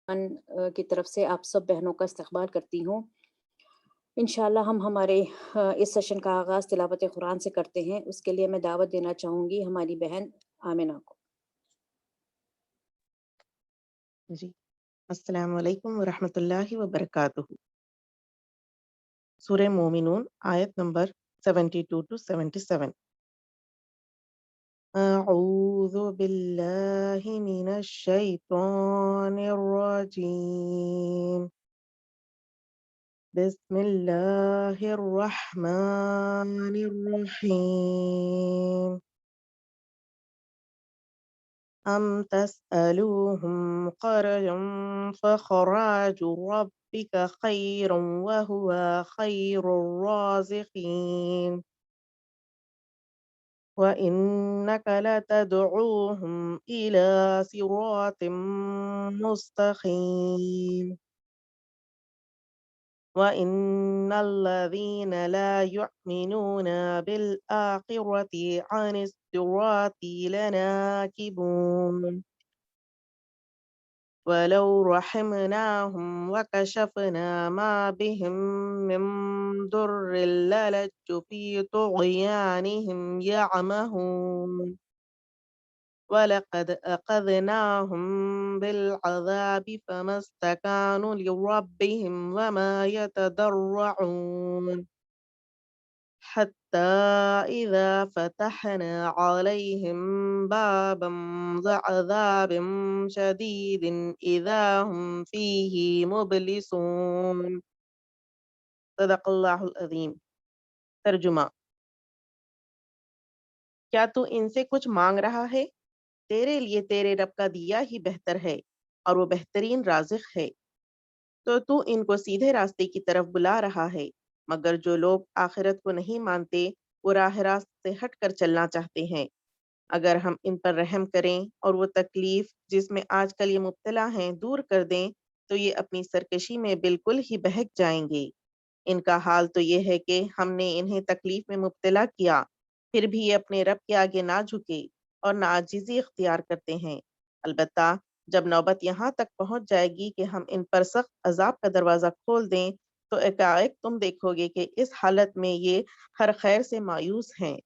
की तरफ से आप सब बहनों का इस्तकबाल करती हूँ। इंशाअल्लाह हम हमारे इस सेशन का आगाज़ तिलावत कुरान से करते हैं। उसके लिए मैं दावत देना चाहूँगी हमारी बहन आमिना को। जी, अस्सलाम वालेकुम व रहमतुल्लाहि व बरकातुहू। सूरह मोमिनून आयत नंबर 72 टू 77। अऊज़ु बिल्लाहि मिनश शैतानिर रजीम। बिस्मिल्लाहिर रहमानिर रहीम। अम तसअलूहुम क़रजन फ़ख़राजु रब्बिका ख़ैरन व हुवा ख़ैरुर राज़िक़ीन। وإنك لتدعوهم إلى صراط مستقيم وإن الذين لا يؤمنون بالآخرة عن الصراط لناكبون ولو رحمناهم وكشفنا ما بهم من ضر للجوا في طغيانهم يعمهون ولقد أخذناهم بالعذاب فما استكانوا لربهم وما يتضرعون حتى إذا فتحنا عليهم بابا ذا عذاب شديد إذا هم فيه مبلسون صدق اللہ العظیم۔ ترجمہ: کیا تو ان سے کچھ مانگ رہا ہے؟ تیرے لیے تیرے رب کا دیا ہی بہتر ہے اور وہ بہترین رازق ہے۔ تو ان کو سیدھے راستے کی طرف بلا رہا ہے، مگر جو لوگ آخرت کو نہیں مانتے وہ راہ راست سے ہٹ کر چلنا چاہتے ہیں۔ اگر ہم ان پر رحم کریں اور وہ تکلیف جس میں آج کل یہ مبتلا ہیں دور کر دیں تو یہ اپنی سرکشی میں بالکل ہی بہک جائیں گے۔ ان کا حال تو یہ ہے کہ ہم نے انہیں تکلیف میں مبتلا کیا، پھر بھی یہ اپنے رب کے آگے نہ جھکے اور نہ عاجزی اختیار کرتے ہیں۔ البتہ جب نوبت یہاں تک پہنچ جائے گی کہ ہم ان پر سخت عذاب کا دروازہ کھول دیں تو ایک تم دیکھو گے کہ اس حالت میں یہ ہر خیر سے مایوس ہیں۔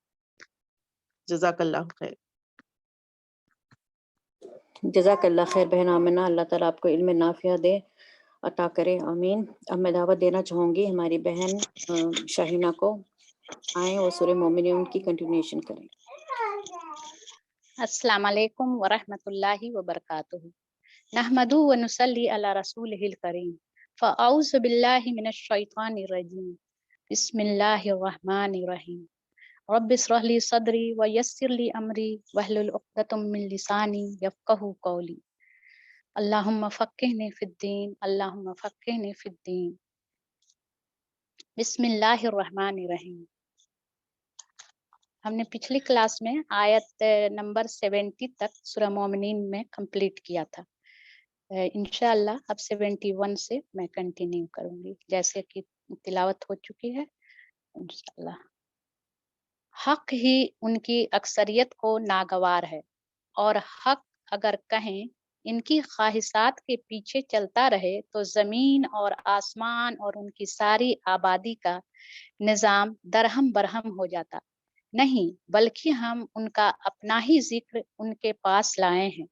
جزاک اللہ خیر۔ جزاک اللہ خیر بہن آمنہ، اللہ تعالیٰ آپ کو علم نافع دے، عطا کرے، آمین۔ اب میں دعوت دینا چاہوں گی ہماری بہن شاہینہ کو، آئیں وہ سورہ مومنون کی کنٹینیوشن کریں۔ السلام علیکم ورحمۃ اللہ وبرکاتہ۔ نحمدہ ونصلی علی رسولہ الکریم۔ فاعوذ باللہ من الشیطان الرجیم۔ بسم اللہ الرحمن الرحیم۔ رب اشرح لی صدری ویسر لی امری واحلل عقدۃ من لسانی یفقہوا قولی۔ اللہم فقہنی فی الدین، اللہم فقہنی فی الدین۔ بسم اللہ الرحمن الرحیم۔ ہم نے پچھلی کلاس میں آیت نمبر 70 تک سورہ مومنین میں کمپلیٹ کیا تھا۔ انشاءاللہ اب 71 سے میں کنٹینیو کروں گی جیسے کہ تلاوت ہو چکی ہے انشاءاللہ۔ حق ہی ان کی اکثریت کو ناگوار ہے، اور حق اگر کہیں ان کی خواہشات کے پیچھے چلتا رہے تو زمین اور آسمان اور ان کی ساری آبادی کا نظام درہم برہم ہو جاتا۔ نہیں، بلکہ ہم ان کا اپنا ہی ذکر ان کے پاس لائے ہیں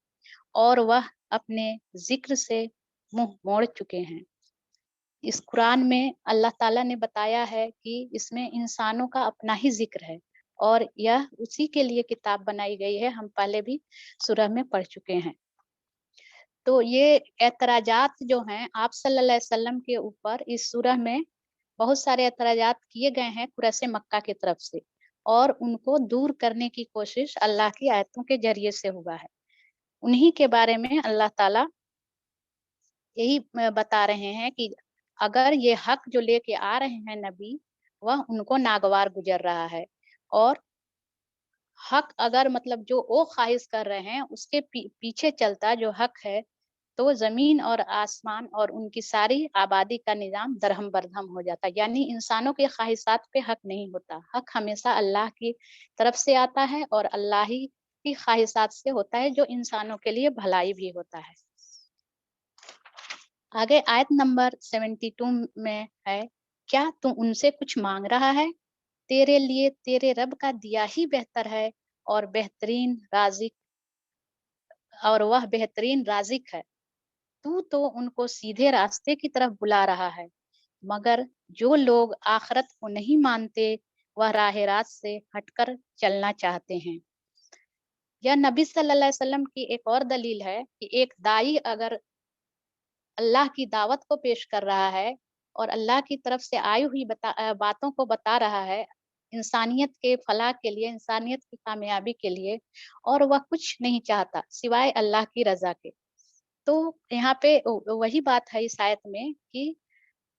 اور وہ اپنے ذکر سے منہ موڑ چکے ہیں۔ اس قرآن میں اللہ تعالیٰ نے بتایا ہے کہ اس میں انسانوں کا اپنا ہی ذکر ہے اور یہ اسی کے لیے کتاب بنائی گئی ہے، ہم پہلے بھی سورہ میں پڑھ چکے ہیں۔ تو یہ اعتراضات جو ہیں آپ صلی اللہ علیہ وسلم کے اوپر اس سورہ میں بہت سارے اعتراضات کیے گئے ہیں قریش مکہ کی طرف سے، اور ان کو دور کرنے کی کوشش اللہ کی آیتوں کے ذریعے سے ہوا ہے۔ انہی کے بارے میں اللہ تعالیٰ یہی بتا رہے ہیں کہ اگر یہ حق جو لے کے آ رہے ہیں نبی، وہ ان کو ناگوار گزر رہا ہے، اور حق اگر مطلب جو وہ خواہش کر رہے ہیں اس کے پیچھے چلتا جو حق ہے تو زمین اور آسمان اور ان کی ساری آبادی کا نظام درہم برہم ہو جاتا، یعنی انسانوں کے خواہشات پہ حق نہیں ہوتا۔ حق ہمیشہ اللہ کی طرف سے آتا ہے اور اللہ ہی کی خواہشات سے ہوتا ہے جو انسانوں کے لیے بھلائی بھی ہوتا ہے۔ आगे आयत नंबर 72 में है, क्या तू उनसे कुछ मांग रहा है? तेरे लिए तेरे रब का दिया ही बेहतर है और वह बेहतरीन राज़िक है। तू तो उनको सीधे रास्ते की तरफ बुला रहा है, मगर जो लोग आखिरत को नहीं मानते, वह राह रास्त से हटकर चलना चाहते हैं। यह नबी सल्लल्लाहु अलैहि वसल्लम की एक और दलील है कि एक दाई अगर अल्लाह की दावत को पेश कर रहा है और अल्लाह की तरफ से आई हुई बातों को बता रहा है, इंसानियत के फलाह के लिए, इंसानियत की कामयाबी के लिए, और वह कुछ नहीं चाहता सिवाय अल्लाह की रज़ा के। तो यहाँ पे वही बात है इस आयत में कि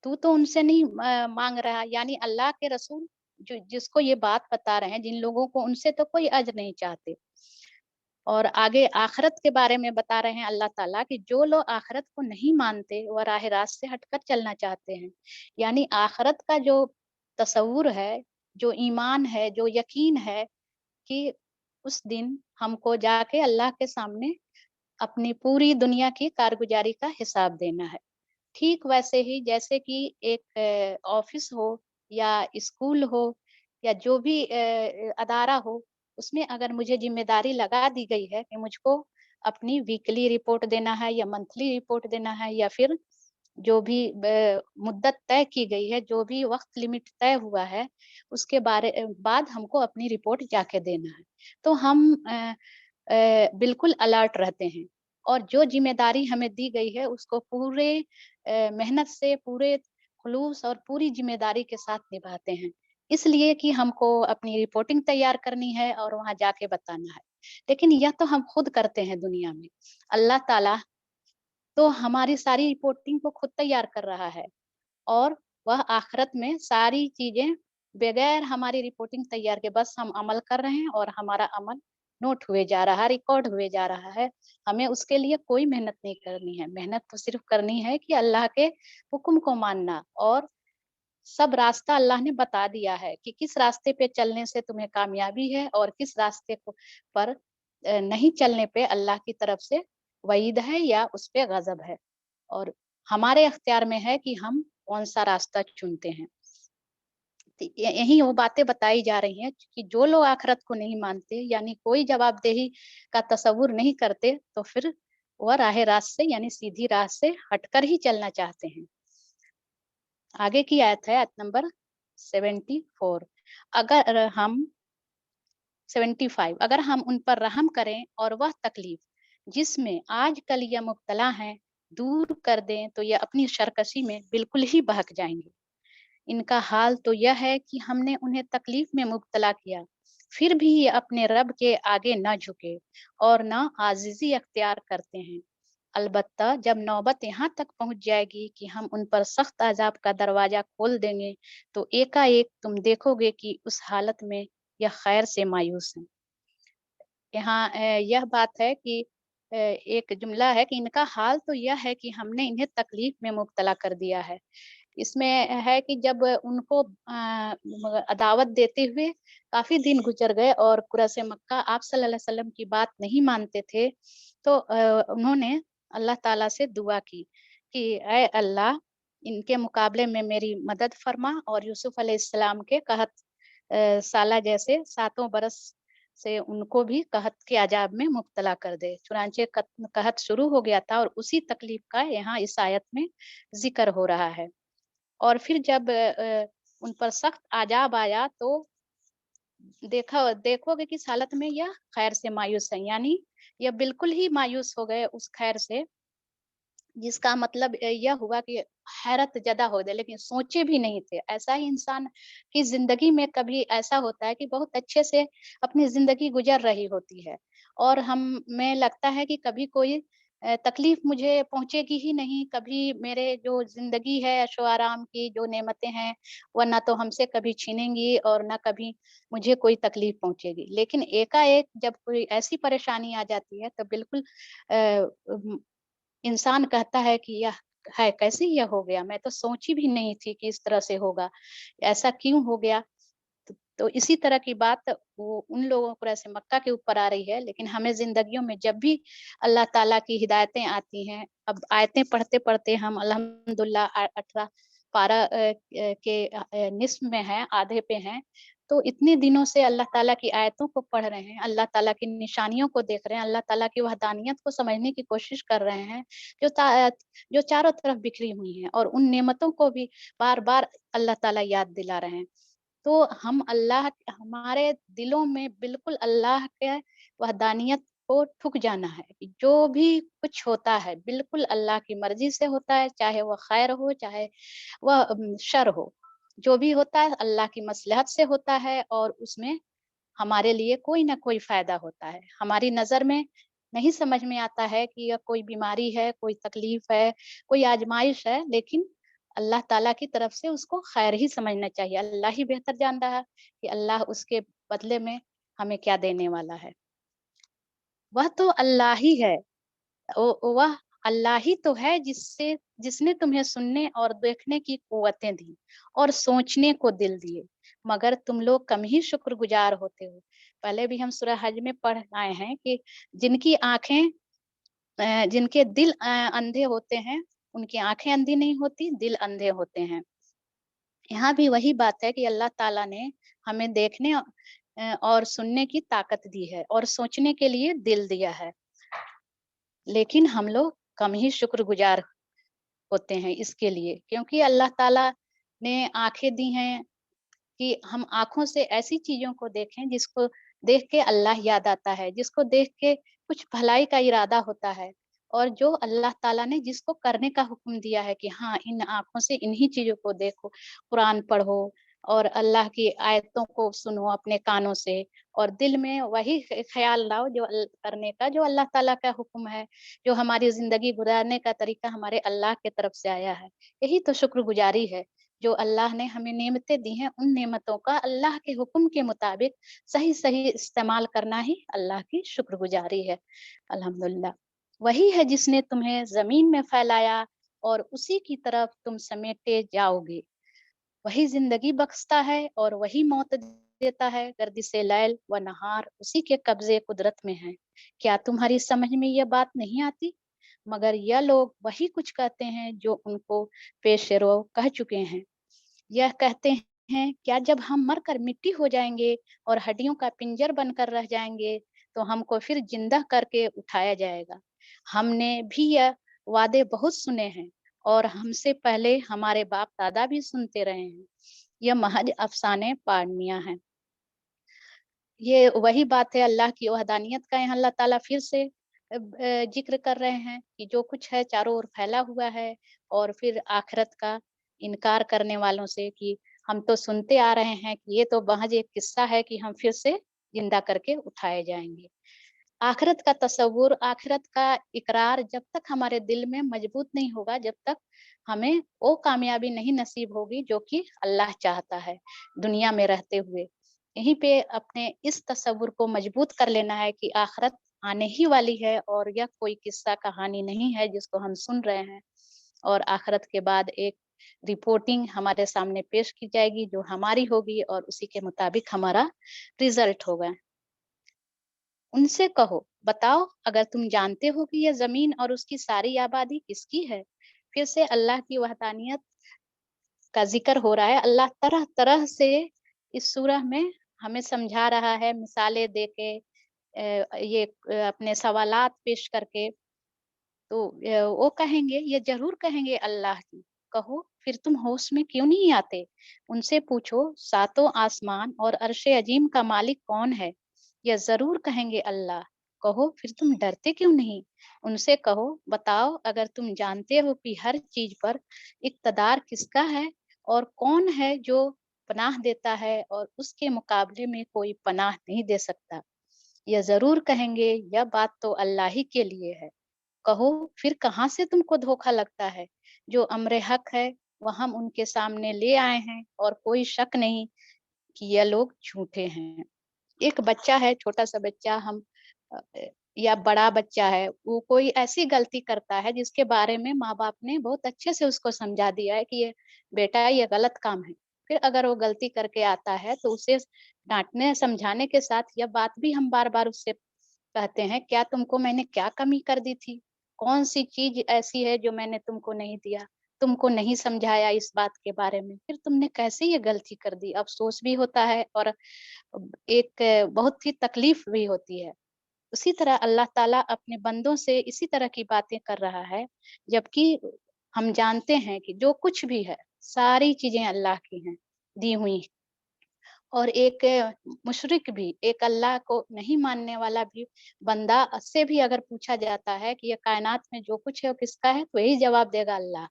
तू तो उनसे नहीं मांग रहा, यानी अल्लाह के रसूल जो जिसको ये बात बता रहे हैं, जिन लोगों को, उनसे तो कोई अज नहीं चाहते। और आगे आखिरत के बारे में बता रहे हैं अल्लाह ताला कि जो लोग आखिरत को नहीं मानते, वह राह रास्त से हटकर चलना चाहते हैं। यानी आखिरत का जो तसव्वुर है, जो ईमान है, जो यकीन है कि उस दिन हमको जाके अल्लाह के सामने अपनी पूरी दुनिया की कारगुजारी का हिसाब देना है। ठीक वैसे ही जैसे कि एक ऑफिस हो या स्कूल हो या जो भी अदारा हो, उसमें अगर मुझे जिम्मेदारी लगा दी गई है कि मुझको अपनी वीकली रिपोर्ट देना है या मंथली रिपोर्ट देना है, या फिर जो भी मुद्दत तय की गई है, जो भी वक्त लिमिट तय हुआ है, उसके बाद हमको अपनी रिपोर्ट जाके देना है। तो हम बिल्कुल अलर्ट रहते हैं और जो जिम्मेदारी हमें दी गई है उसको पूरे मेहनत से, पूरे खुलूस और पूरी जिम्मेदारी के साथ निभाते हैं, इसलिए कि हमको अपनी रिपोर्टिंग तैयार करनी है और वहां जाके बताना है। लेकिन यह तो हम खुद करते हैं दुनिया में। अल्लाह ताला तो हमारी सारी रिपोर्टिंग को खुद तैयार कर रहा है, और वह आखिरत में सारी चीजें बगैर हमारी रिपोर्टिंग तैयार के बस हम अमल कर रहे हैं और हमारा अमल नोट हुए जा रहा है, रिकॉर्ड हुए जा रहा है। हमें उसके लिए कोई मेहनत नहीं करनी है, मेहनत तो सिर्फ करनी है कि अल्लाह के हुक्म को मानना, और सब रास्ता अल्लाह ने बता दिया है कि किस रास्ते पे चलने से तुम्हें कामयाबी है और किस रास्ते पर नहीं चलने पे अल्लाह की तरफ से वईद है या उस पे गजब है। और हमारे अख्तियार में है कि हम कौन सा रास्ता चुनते हैं। तो यही वो बातें बताई जा रही हैं कि जो लोग आखिरत को नहीं मानते, यानी कोई जवाबदेही का तसव्वुर नहीं करते, तो फिर वह राह रास्त से, यानी सीधी राह से हटकर ही चलना चाहते हैं। आगे की आयत है आयत नंबर 74। अगर हम 75, अगर हम उन पर रहम करें और वह तकलीफ जिसमें आजकल यह मुब्तला हैं दूर कर दें, तो यह अपनी सरकशी में बिल्कुल ही बहक जाएंगे। इनका हाल तो यह है कि हमने उन्हें तकलीफ में मुब्तला किया, फिर भी ये अपने रब के आगे न झुके और न आजिज़ी अख्तियार करते हैं। अलबत्ता जब नौबत यहाँ तक पहुँच जाएगी कि हम उन पर सख्त अज़ाब का दरवाजा खोल देंगे, तो एकाएक तुम देखोगे कि उस हालत में यह खैर से मायूस हैं। यहाँ यह बात है कि एक जुमला है कि इनका हाल तो यह है कि हमने इन्हें तकलीफ में मुब्तला कर दिया है। इसमें है कि जब उनको दावत देते हुए काफ़ी दिन गुज़र गए और कुरैश मक्का आप सल्लल्लाहु अलैहि वसल्लम की बात नहीं मानते थे, तो उन्होंने अल्लाह ताला से दुआ की कि ऐ अल्लाह, इनके मुकाबले में मेरी मदद फरमा और यूसुफ अलैहिस्सलाम के कहत साला जैसे 7 बरस से उनको भी कहत के अज़ाब में मुब्तला कर दे। चुनांचे कहत शुरू हो गया था और उसी तकलीफ का यहाँ इस आयत में ज़िक्र हो रहा है। और फिर जब उन पर सख्त अज़ाब आया, तो देखोगे कि इस हालत में यह खैर से मायूस है, यानी यह बिल्कुल ही मायूस हो गए उस खैर से, जिसका मतलब यह हुआ कि हैरत ज़दा हो गए, लेकिन सोचे भी नहीं थे। ऐसा ही इंसान की ज़िंदगी में कभी ऐसा होता है कि बहुत अच्छे से अपनी ज़िंदगी गुज़र रही होती है और हमें लगता है कि कभी कोई तकलीफ़ मुझे पहुँचेगी ही नहीं, कभी मेरे जो ज़िंदगी है ऐशो-आराम की जो नेमतें हैं, वह ना तो हमसे कभी छीनेंगी और ना कभी मुझे कोई तकलीफ़ पहुँचेगी। लेकिन एकाएक जब कोई ऐसी परेशानी आ जाती है, तो बिल्कुल इंसान कहता है कि यह है, कैसे यह हो गया? मैं तो सोची भी नहीं थी कि इस तरह से होगा। ऐसा क्यों हो गया? तो इसी तरह की बात वो उन लोगों को ऐसे मक्का के ऊपर आ रही है, लेकिन हमें जिंदगियों में जब भी अल्लाह ताला की हिदायतें आती हैं, अब आयतें पढ़ते पढ़ते हम अल्हम्दुलिल्लाह 18 पारा के निस्फ में हैं, आधे पे हैं, तो इतने दिनों से अल्लाह ताला की आयतों को पढ़ रहे हैं, अल्लाह ताला की निशानियों को देख रहे हैं, अल्लाह ताला की वहदानियत को समझने की कोशिश कर रहे हैं, जो चारों तरफ बिखरी हुई हैं, और उन नेमतों को भी बार बार अल्लाह ताला याद दिला रहे हैं। तो हम हमारे दिलों में बिल्कुल अल्लाह के वहदानियत को ठुक जाना है कि जो भी कुछ होता है बिल्कुल अल्लाह की मर्जी से होता है, चाहे वह खैर हो चाहे वह शर हो। जो भी होता है अल्लाह की मसलहत से होता है, और उसमें हमारे लिए कोई ना कोई फायदा होता है। हमारी नजर में नहीं समझ में आता है कि यह कोई बीमारी है, कोई तकलीफ है, कोई आजमाइश है, लेकिन अल्लाह ताला की तरफ से उसको खैर ही समझना चाहिए। अल्लाह ही बेहतर जान रहा है कि अल्लाह उसके बदले में हमें क्या देने वाला है। वह तो अल्लाह ही है, वह अल्लाह ही तो है जिसने तुम्हें सुनने और देखने की कुव्वतें दी और सोचने को दिल दिए, मगर तुम लोग कम ही शुक्रगुजार होते हो। पहले भी हम सूरह हज में पढ़ आए हैं कि जिनकी आंखें जिनके दिल अंधे होते हैं, उनकी आंखें अंधी नहीं होती, दिल अंधे होते हैं। यहाँ भी वही बात है कि अल्लाह ताला ने हमें देखने और सुनने की ताकत दी है और सोचने के लिए दिल दिया है, लेकिन हम लोग कम ही शुक्रगुजार होते हैं इसके लिए, क्योंकि अल्लाह ताला ने आंखें दी हैं कि हम आँखों से ऐसी चीज़ों को देखें जिसको देख के अल्लाह याद आता है, जिसको देख के कुछ भलाई का इरादा होता है, और जो अल्लाह ताला ने जिसको करने का हुक्म दिया है कि हाँ, इन आँखों से इन्हीं चीज़ों को देखो, कुरान पढ़ो और अल्लाह की आयतों को सुनो अपने कानों से, और दिल में वही ख़्याल लाओ जो करने का जो अल्लाह ताला का हुक्म है, जो हमारी ज़िंदगी गुज़ारने का तरीका हमारे अल्लाह की तरफ से आया है। यही तो शुक्रगुज़ारी है। जो अल्लाह ने हमें नेमतें दी हैं, उन नेमतों का अल्लाह के हुक्म के मुताबिक सही-सही इस्तेमाल करना ही अल्लाह की शुक्रगुज़ारी है। अल्हम्दुलिल्लाह। वही है जिसने तुम्हें ज़मीन में फैलाया और उसी की तरफ तुम समेटे जाओगे। वही ज़िंदगी बख्शता है और वही मौत देता है, गर्दिश लैल व नहार उसी के कब्ज़े कुदरत में है। क्या तुम्हारी समझ में यह बात नहीं आती? मगर यह लोग वही कुछ कहते हैं जो उनको पेशरो कह चुके हैं। यह कहते हैं, क्या जब हम मरकर मिट्टी हो जाएंगे और हड्डियों का पिंजर बनकर रह जाएंगे, तो हमको फिर जिंदा करके उठाया जाएगा। हमने भी यह वादे बहुत सुने हैं और हमसे पहले हमारे बाप दादा भी सुनते रहे हैं। यह महज अफसाने पारनियां हैं। ये वही बात है, अल्लाह की वहदानियत का यहाँ अल्लाह ताला फिर से जिक्र कर रहे हैं कि जो कुछ है चारों ओर फैला हुआ है, और फिर आखिरत का इनकार करने वालों से कि हम तो सुनते आ रहे हैं कि ये तो महज एक किस्सा है कि हम फिर से जिंदा करके उठाए जाएंगे। आखिरत का तसव्वुर, आखिरत का इकरार जब तक हमारे दिल में मजबूत नहीं होगा, जब तक हमें वो कामयाबी नहीं नसीब होगी जो कि अल्लाह चाहता है दुनिया में रहते हुए। यहीं पे अपने इस तसव्वुर को मजबूत कर लेना है कि आखिरत आने ही वाली है और यह कोई किस्सा कहानी नहीं है जिसको हम सुन रहे हैं, और आखिरत के बाद एक रिपोर्टिंग हमारे सामने पेश की जाएगी जो हमारी होगी और उसी के मुताबिक हमारा रिजल्ट होगा। उनसे कहो, बताओ अगर तुम जानते हो कि यह जमीन और उसकी सारी आबादी किसकी है। फिर से अल्लाह की वहदानियत का जिक्र हो रहा है। अल्लाह तरह तरह से इस सूरह में हमें समझा रहा है, मिसालें दे के ये अपने सवालात पेश करके। तो वो कहेंगे, ये जरूर कहेंगे अल्लाह की। कहो, फिर तुम होश में क्यों नहीं आते? उनसे पूछो, सातों आसमान और अर्शे अजीम का मालिक कौन है? ये जरूर कहेंगे अल्लाह। कहो, फिर तुम डरते क्यों नहीं? उनसे कहो, बताओ अगर तुम जानते हो कि हर चीज पर इक़्तिदार किसका है, और कौन है जो पनाह देता है और उसके मुकाबले में कोई पनाह नहीं दे सकता। यह जरूर कहेंगे, यह बात तो अल्लाह ही के लिए है। कहो, फिर कहाँ से तुमको धोखा लगता है? जो अम्र हक है वह हम उनके सामने ले आए हैं, और कोई शक नहीं कि यह लोग झूठे हैं। एक बच्चा है, छोटा सा बच्चा, हम अ, या बड़ा बच्चा है, वो कोई ऐसी गलती करता है जिसके बारे में माँ बाप ने बहुत अच्छे से उसको समझा दिया है कि ये बेटा ये गलत काम है, फिर अगर वो गलती करके आता है तो उसे डांटने समझाने के साथ यह बात भी हम बार बार उससे कहते हैं, क्या तुमको मैंने क्या कमी कर दी थी? कौन सी चीज ऐसी है जो मैंने तुमको नहीं दिया? तुमको नहीं समझाया इस बात के बारे में, फिर तुमने कैसे ये गलती कर दी? अफसोस भी होता है और एक बहुत ही तकलीफ भी होती है। उसी तरह अल्लाह ताला अपने बंदों से इसी तरह की बातें कर रहा है, जबकि हम जानते हैं कि जो कुछ भी है सारी चीजें अल्लाह की हैं, दी हुई। और एक मुशरिक भी, एक अल्लाह को नहीं मानने वाला भी बंदा से भी अगर पूछा जाता है कि ये कायनात में जो कुछ है वो किसका है, तो यही जवाब देगा अल्लाह।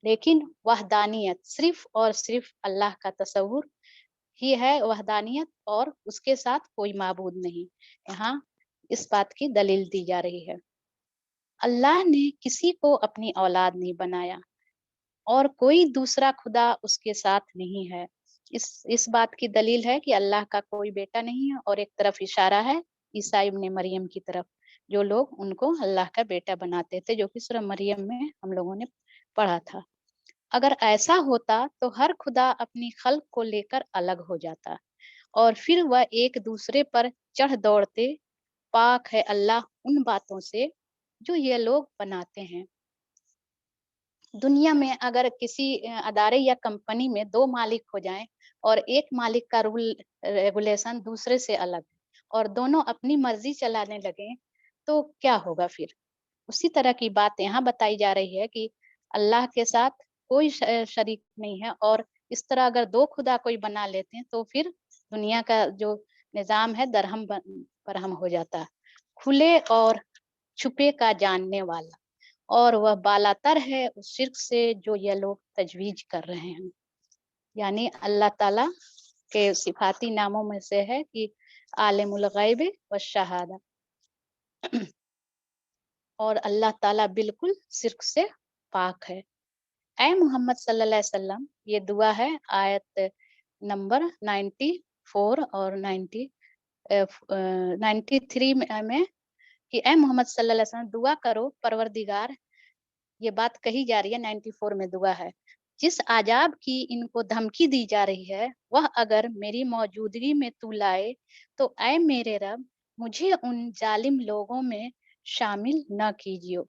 लेकिन वहदानियत, सिर्फ और सिर्फ अल्लाह का तसव्वुर ही है वहदानियत, और उसके साथ कोई माबूद नहीं। यहाँ इस बात की दलील दी जा रही है। अल्लाह ने किसी को अपनी औलाद नहीं बनाया और कोई दूसरा खुदा उसके साथ नहीं है। इस बात की दलील है कि अल्लाह का कोई बेटा नहीं है, और एक तरफ इशारा है ईसा इब्ने मरियम की तरफ, जो लोग उनको अल्लाह का बेटा बनाते थे, जो कि सूरह मरियम में हम लोगों ने पढ़ा था। अगर ऐसा होता तो हर खुदा अपनी खल्क को लेकर अलग हो जाता और फिर वह एक दूसरे पर चढ़ दौड़ते। पाक है अल्लाह उन बातों से जो ये लोग बनाते हैं। दुनिया में अगर किसी अदारे या कंपनी में दो मालिक हो जाएं और एक मालिक का रूल रेगुलेशन दूसरे से अलग और दोनों अपनी मर्जी चलाने लगे, तो क्या होगा फिर? उसी तरह की बात यहाँ बताई जा रही है कि अल्लाह के साथ कोई शरीक नहीं है, और इस तरह अगर दो खुदा कोई बना लेते हैं तो फिर दुनिया का जो निजाम है दरहम बरहम हो जाता। खुले और छुपे का जानने वाला, और वह बालातर है उस शिर्क से जो ये लोग तजवीज कर रहे हैं। यानी अल्लाह ताला के सिफाती नामों में से है कि आलिमुल गैब व शहादा, और अल्लाह ताला बिल्कुल शिर्क से पाक है। ऐ मोहम्मद सल्लल्लाहु अलैहि वसल्लम, ये दुआ है आयत नंबर 94 और 93 में कि ऐ मोहम्मद सल्लल्लाहु अलैहि वसल्लम दुआ करो परवरदिगार, ये बात कही जा रही है 94 में दुआ है, जिस आजाब की इनको धमकी दी जा रही है वह अगर मेरी मौजूदगी में तू लाए तो ऐ मेरे रब मुझे उन जालिम लोगों में शामिल न कीजिए।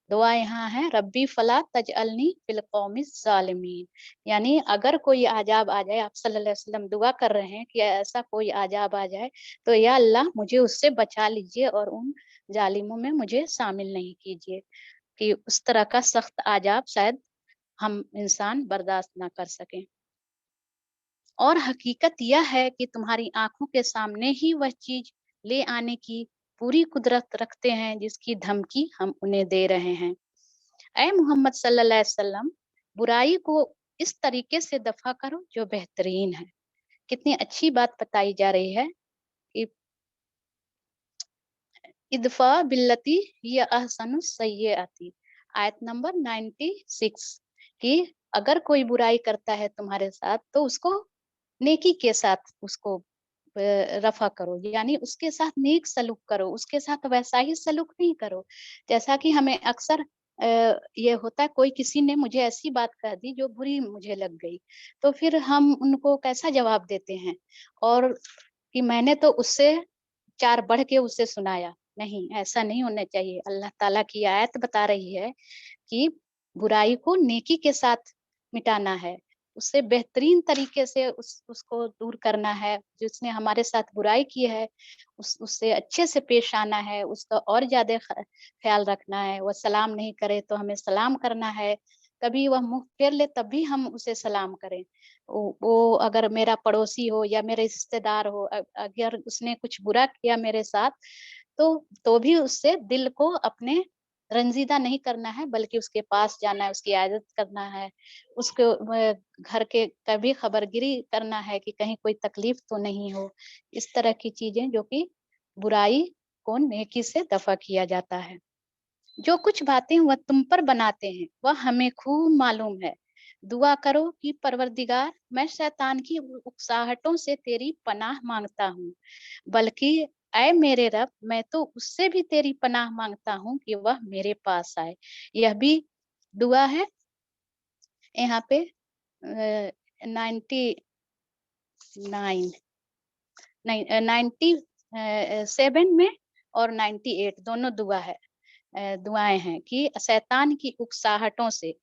दुआ यहाँ है रब्बी फला तजअलनी फिल कौमिज जालिमीन। यानी अगर कोई आजाब आ जाए, आप सल्लल्लाहु अलैहि वसल्लम दुआ कर रहे हैं कि ऐसा कोई आजाब आ जाए तो या अल्लाह मुझे उससे बचा लीजिए और उन जालिमों में मुझे शामिल नहीं कीजिए, कि उस तरह का सख्त आजाब शायद हम इंसान बर्दाश्त ना कर सकें। और हकीकत यह है कि तुम्हारी आंखों के सामने ही वह चीज ले आने की पूरी कुदरत रखते हैं जिसकी धमकी हम उन्हें दे रहे हैं। ऐ मोहम्मद सल्लल्लाहु अलैहि वसल्लम, बुराई को इस तरीके से दफा करो जो बेहतरीन है। कितनी अच्छी बात बताई जा रही है कि इदफा बिल्लती हिय अहसनु सय्यअती, आयत नंबर 96, कि अगर कोई बुराई करता है तुम्हारे साथ तो उसको नेकी के साथ उसको रफा करो, यानी उसके साथ नेक सलूक करो, उसके साथ वैसा ही सलूक नहीं करो। जैसा कि हमें अक्सर ये होता है, कोई किसी ने मुझे ऐसी बात कह दी जो बुरी मुझे लग गई, तो फिर हम उनको कैसा जवाब देते हैं, और कि मैंने तो उससे 4 बढ़ के उसे सुनाया। नहीं, ऐसा नहीं होना चाहिए। अल्लाह ताला की आयत बता रही है कि बुराई को नेकी के साथ मिटाना है, उससे बेहतरीन तरीके से उसको दूर करना है। जिसने हमारे साथ बुराई की है उससे अच्छे से पेश आना है, उसका और ज्यादा ख्याल रखना है। वह सलाम नहीं करे तो हमें सलाम करना है, कभी वह मुंह फेर ले तब भी हम उसे सलाम करें। वो अगर मेरा पड़ोसी हो या मेरे रिश्तेदार हो, अगर उसने कुछ बुरा किया मेरे साथ, तो भी उससे दिल को अपने रंजीदा नहीं करना है, बल्कि उसके पास जाना है, उसकी इयादत करना है, उसको घर के कभी खबरगिरी करना है कि कहीं कोई तकलीफ तो नहीं हो। इस तरह की चीजें जो कि बुराई को नेकी से दफा किया जाता है। जो कुछ बातें वह तुम पर बनाते हैं वह हमें खूब मालूम है। दुआ करो कि परवरदिगार मैं शैतान की उकसाहटों से तेरी पनाह मांगता हूँ, बल्कि ऐ मेरे रब मैं तो उससे भी तेरी पनाह मांगता हूँ कि वह मेरे पास आए। यह भी दुआ है यहाँ पे 99 नहीं 97 में और 98 दोनों दुआएं हैं कि शैतान की उकसाहटों से,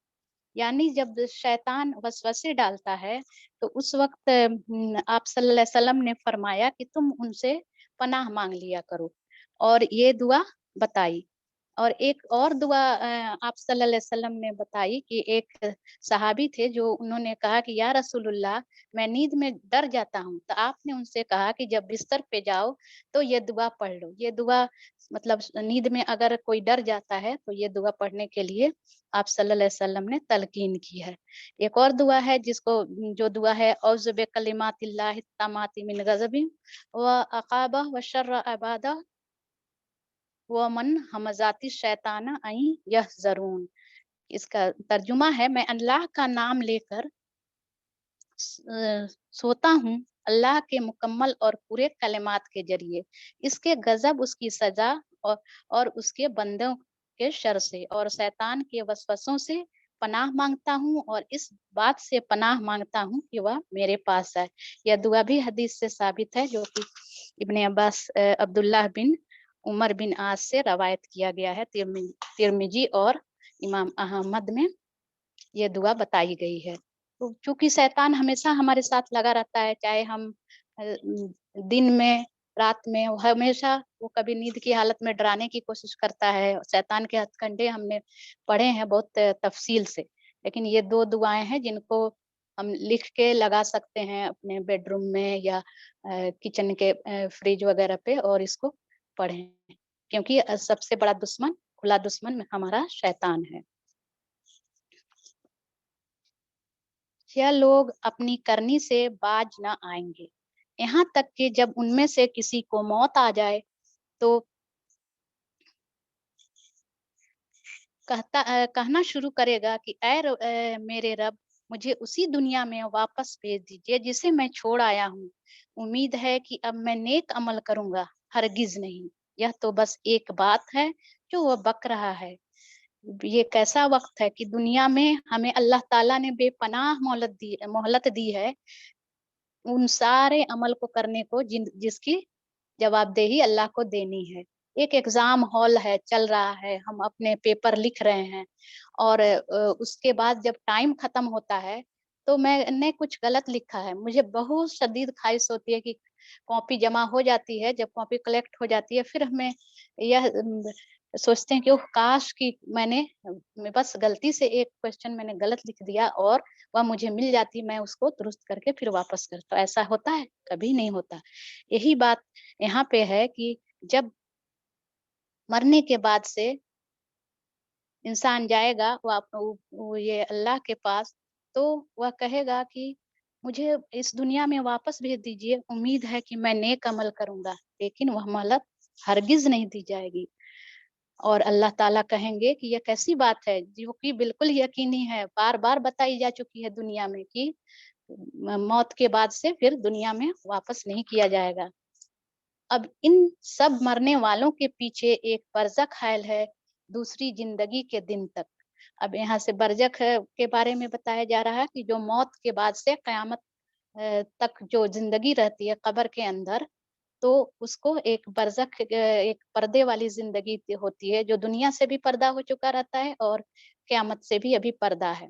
यानी जब शैतान वसवसे डालता है तो उस वक्त आप सल्लल्लाहु अलैहि वसल्लम ने फरमाया कि तुम उनसे पनाह मांग लिया करो, और ये दुआ बताई। और एक और दुआ आप सल्लल्लाहु अलैहि वसल्लम ने बताई कि एक सहाबी थे जो उन्होंने कहा कि या रसूलुल्लाह मैं नींद में डर जाता हूँ, तो आपने उनसे कहा कि जब बिस्तर पे जाओ तो ये दुआ पढ़ लो। ये दुआ मतलब नींद में अगर कोई डर जाता है तो ये दुआ पढ़ने के लिए आप सल्लल्लाहु अलैहि वसल्लम ने तलकीन की है। एक और दुआ है जो दुआ है औज़ु बिकलिमातिल्लाहि ताम्माति मिन गज़बि व अक़ाबा व शर्र इबादा व मन हमज़ाति शैताना अई यहज़रून। इसका तर्जुमा है, मैं अल्लाह का नाम लेकर सोता हूँ, अल्लाह के मुकम्मल और पूरे कलिमात के जरिए, इसके गजब, उसकी सजा और उसके बंदों के शर से और शैतान के वसवसों से पनाह मांगता हूँ, और इस बात से पनाह मांगता हूँ कि वह मेरे पास है। यह दुआ भी हदीस से साबित है, जो कि इब्ने अब्बास अब्दुल्लाह बिन उमर बिन आस से रवायत किया गया है। तिरमिजी और इमाम अहमद में ये दुआ बताई गई है। तो चूंकि शैतान हमेशा हमारे साथ लगा रहता है, चाहे हम दिन में, रात में, हमेशा वो कभी नींद की हालत में डराने की कोशिश करता है। शैतान के हथकंडे हमने पढ़े हैं बहुत तफसील से, लेकिन ये दो दुआएं हैं जिनको हम लिख के लगा सकते हैं अपने बेडरूम में या किचन के फ्रिज वगैरह पे, और इसको पढ़ें, क्योंकि सबसे बड़ा दुश्मन, खुला दुश्मन हमारा शैतान है। यह लोग अपनी करनी से बाज न आएंगे, यहाँ तक कि जब उनमें से किसी को मौत आ जाए तो कहना शुरू करेगा कि मेरे रब, मुझे उसी दुनिया में वापस भेज दीजिए जिसे मैं छोड़ आया हूँ। उम्मीद है कि अब मैं नेक अमल करूंगा, हरगिज नहीं। यह तो बस एक बात है जो वह बक रहा है। ये कैसा वक्त है कि दुनिया में हमें अल्लाह ताला ने बेपनाह मोहलत दी है उन सारे अमल को करने को जिसकी जवाबदेही अल्लाह को देनी है। एक एग्जाम हॉल है, चल रहा है, हम अपने पेपर लिख रहे हैं, और उसके बाद जब टाइम खत्म होता है तो मैंने कुछ गलत लिखा है, मुझे बहुत शदीद ख्वाहिश होती है कि कॉपी जमा हो जाती है, जब कॉपी कलेक्ट हो जाती है फिर हमें यह सोचते हैं कि ओह काश कि मैं बस गलती से एक क्वेश्चन मैंने गलत लिख दिया और वह मुझे मिल जाती, मैं उसको दुरुस्त करके फिर वापस करता। ऐसा होता है? कभी नहीं होता। यही बात यहाँ पे है कि जब मरने के बाद से इंसान जाएगा वो ये अल्लाह के पास, तो वह कहेगा कि मुझे इस दुनिया में वापस भेज दीजिए, उम्मीद है कि मैं नेक अमल करूंगा, लेकिन वह मोहलत हरगिज नहीं दी जाएगी। और अल्लाह ताला कहेंगे कि यह कैसी बात है जो कि बिल्कुल यकीनी है, बार बार बताई जा चुकी है दुनिया में कि मौत के बाद से फिर दुनिया में वापस नहीं किया जाएगा। अब इन सब मरने वालों के पीछे एक बरज़ख हायल है, दूसरी जिंदगी के दिन तक। अब यहाँ से बरज़ख के बारे में बताया जा रहा है कि जो मौत के बाद से क़यामत तक जो जिंदगी रहती है कब्र के अंदर, तो उसको एक बरज़ख एक पर्दे वाली जिंदगी होती है, जो दुनिया से भी पर्दा हो चुका रहता है और क़यामत से भी अभी पर्दा है,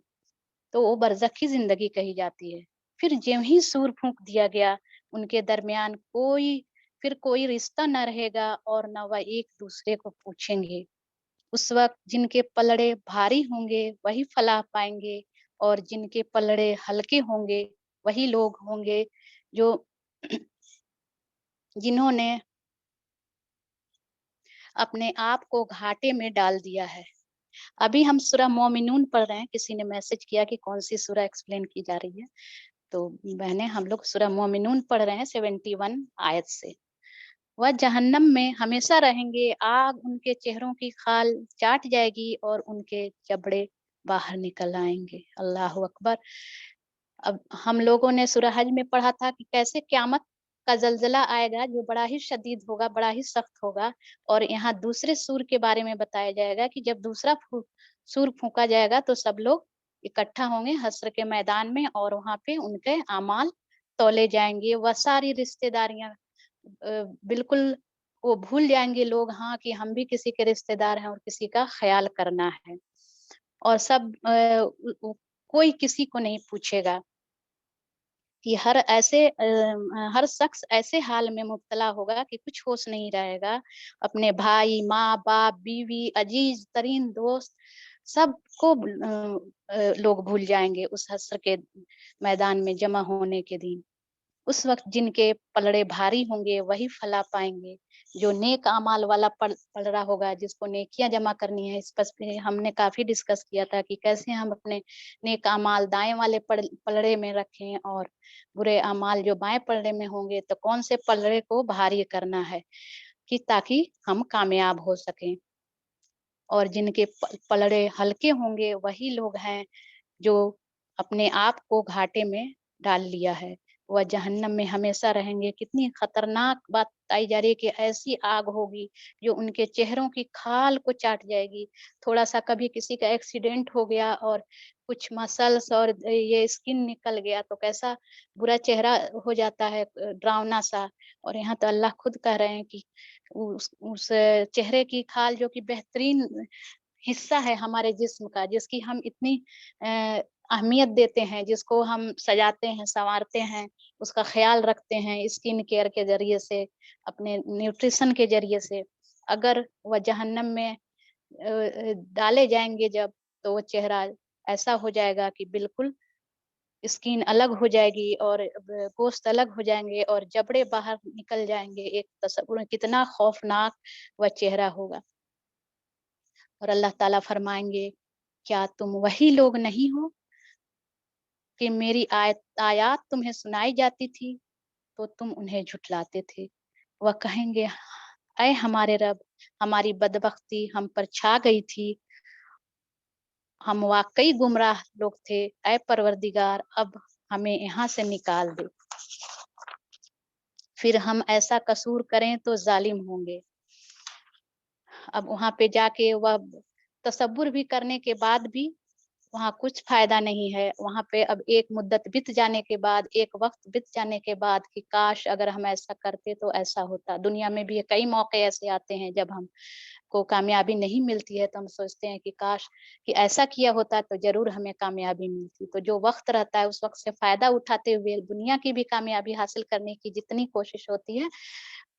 तो वो बरज़खी जिंदगी कही जाती है। फिर ज्यों ही सूर फूंक दिया गया, उनके दरमियान कोई रिश्ता न रहेगा और न वह एक दूसरे को पूछेंगे। उस वक्त जिनके पलड़े भारी होंगे वही फलाह पाएंगे, और जिनके पलड़े हल्के होंगे वही लोग होंगे जो जिन्होंने अपने आप को घाटे में डाल दिया है। अभी हम सूरह मोमिनून पढ़ रहे हैं, किसी ने मैसेज किया कि कौन सी सूरह एक्सप्लेन की जा रही है, तो बहने हम लोग सूरह मोमिनून पढ़ रहे हैं 71 आयत से। वह जहन्नम में हमेशा रहेंगे, आग उनके चेहरों की खाल चाट जाएगी और उनके जबड़े बाहर निकल आएंगे। अल्लाह अकबर। अब हम लोगों ने सूरह हज में पढ़ा था कि कैसे क़यामत का जल्जला आएगा जो बड़ा ही शदीद होगा, बड़ा ही सख्त होगा, और यहाँ दूसरे सूर के बारे में बताया जाएगा कि जब दूसरा सूर फूंका जाएगा तो सब लोग इकट्ठा होंगे हश्र के मैदान में और वहां पे उनके अमाल तौले जाएंगे। वह सारी रिश्तेदारियां बिल्कुल वो भूल जाएंगे लोग, हाँ, कि हम भी किसी के रिश्तेदार हैं और किसी का ख्याल करना है। और सब कोई किसी को नहीं पूछेगा कि हर शख्स ऐसे हाल में मुब्तला होगा कि कुछ होश नहीं रहेगा। अपने भाई, माँ बाप, बीवी, अजीज तरीन दोस्त सबको लोग भूल जाएंगे उस हश्र के मैदान में जमा होने के दिन। उस वक्त जिनके पलड़े भारी होंगे वही फला पाएंगे। जो नेक अमाल वाला पलड़ा होगा, जिसको नेकियां जमा करनी है, इस पर हमने काफी डिस्कस किया था कि कैसे हम अपने नेक अमाल दाएं वाले पलड़े में रखें और बुरे अमाल जो बाएं पलड़े में होंगे, तो कौन से पलड़े को भारी करना है कि ताकि हम कामयाब हो सकें। और जिनके पलड़े हल्के होंगे वही लोग हैं जो अपने आप को घाटे में डाल लिया है, वह जहन्नम में हमेशा रहेंगे। कितनी खतरनाक बात बताई जा रही है कि ऐसी आग होगी जो उनके चेहरों की खाल को चाट जाएगी। थोड़ा सा कभी किसी का एक्सीडेंट हो गया और कुछ मसल्स और ये स्किन निकल गया तो कैसा बुरा चेहरा हो जाता है, डरावना सा। और यहाँ तो अल्लाह खुद कह रहे हैं कि उस चेहरे की खाल जो कि बेहतरीन हिस्सा है हमारे जिस्म का, जिसकी हम इतनी अहमियत देते हैं, जिसको हम सजाते हैं, संवारते हैं, उसका ख्याल रखते हैं स्किन केयर के जरिए से, अपने न्यूट्रिशन के जरिए से, अगर वह जहन्नम में डाले जाएंगे जब, तो वो चेहरा ऐसा हो जाएगा कि बिल्कुल स्किन अलग हो जाएगी और गोश्त अलग हो जाएंगे और जबड़े बाहर निकल जाएंगे। एक तस्वीर कितना खौफनाक वह चेहरा होगा। और अल्लाह ताला फरमाएंगे, क्या तुम वही लोग नहीं हो कि मेरी आयात तुम्हें सुनाई जाती थी तो तुम उन्हें झुठलाते थे। वह कहेंगे, ऐ हमारे रब, हमारी बदबख्ती हम पर छा गई थी, हम वाकई गुमराह लोग थे। ऐ परवरदिगार, अब हमें यहाँ से निकाल दे, फिर हम ऐसा कसूर करें तो जालिम होंगे। अब वहां पे जाके वह तसब्बुर भी करने के बाद भी वहाँ कुछ फायदा नहीं है। वहां पे अब एक मुद्दत बीत जाने के बाद, एक वक्त बीत जाने के बाद कि काश अगर हम ऐसा करते तो ऐसा होता। दुनिया में भी कई मौके ऐसे आते हैं जब हम को कामयाबी नहीं मिलती है तो हम सोचते हैं कि काश कि ऐसा किया होता तो जरूर हमें कामयाबी मिलती। तो जो वक्त रहता है उस वक्त से फायदा उठाते हुए दुनिया की भी कामयाबी हासिल करने की जितनी कोशिश होती है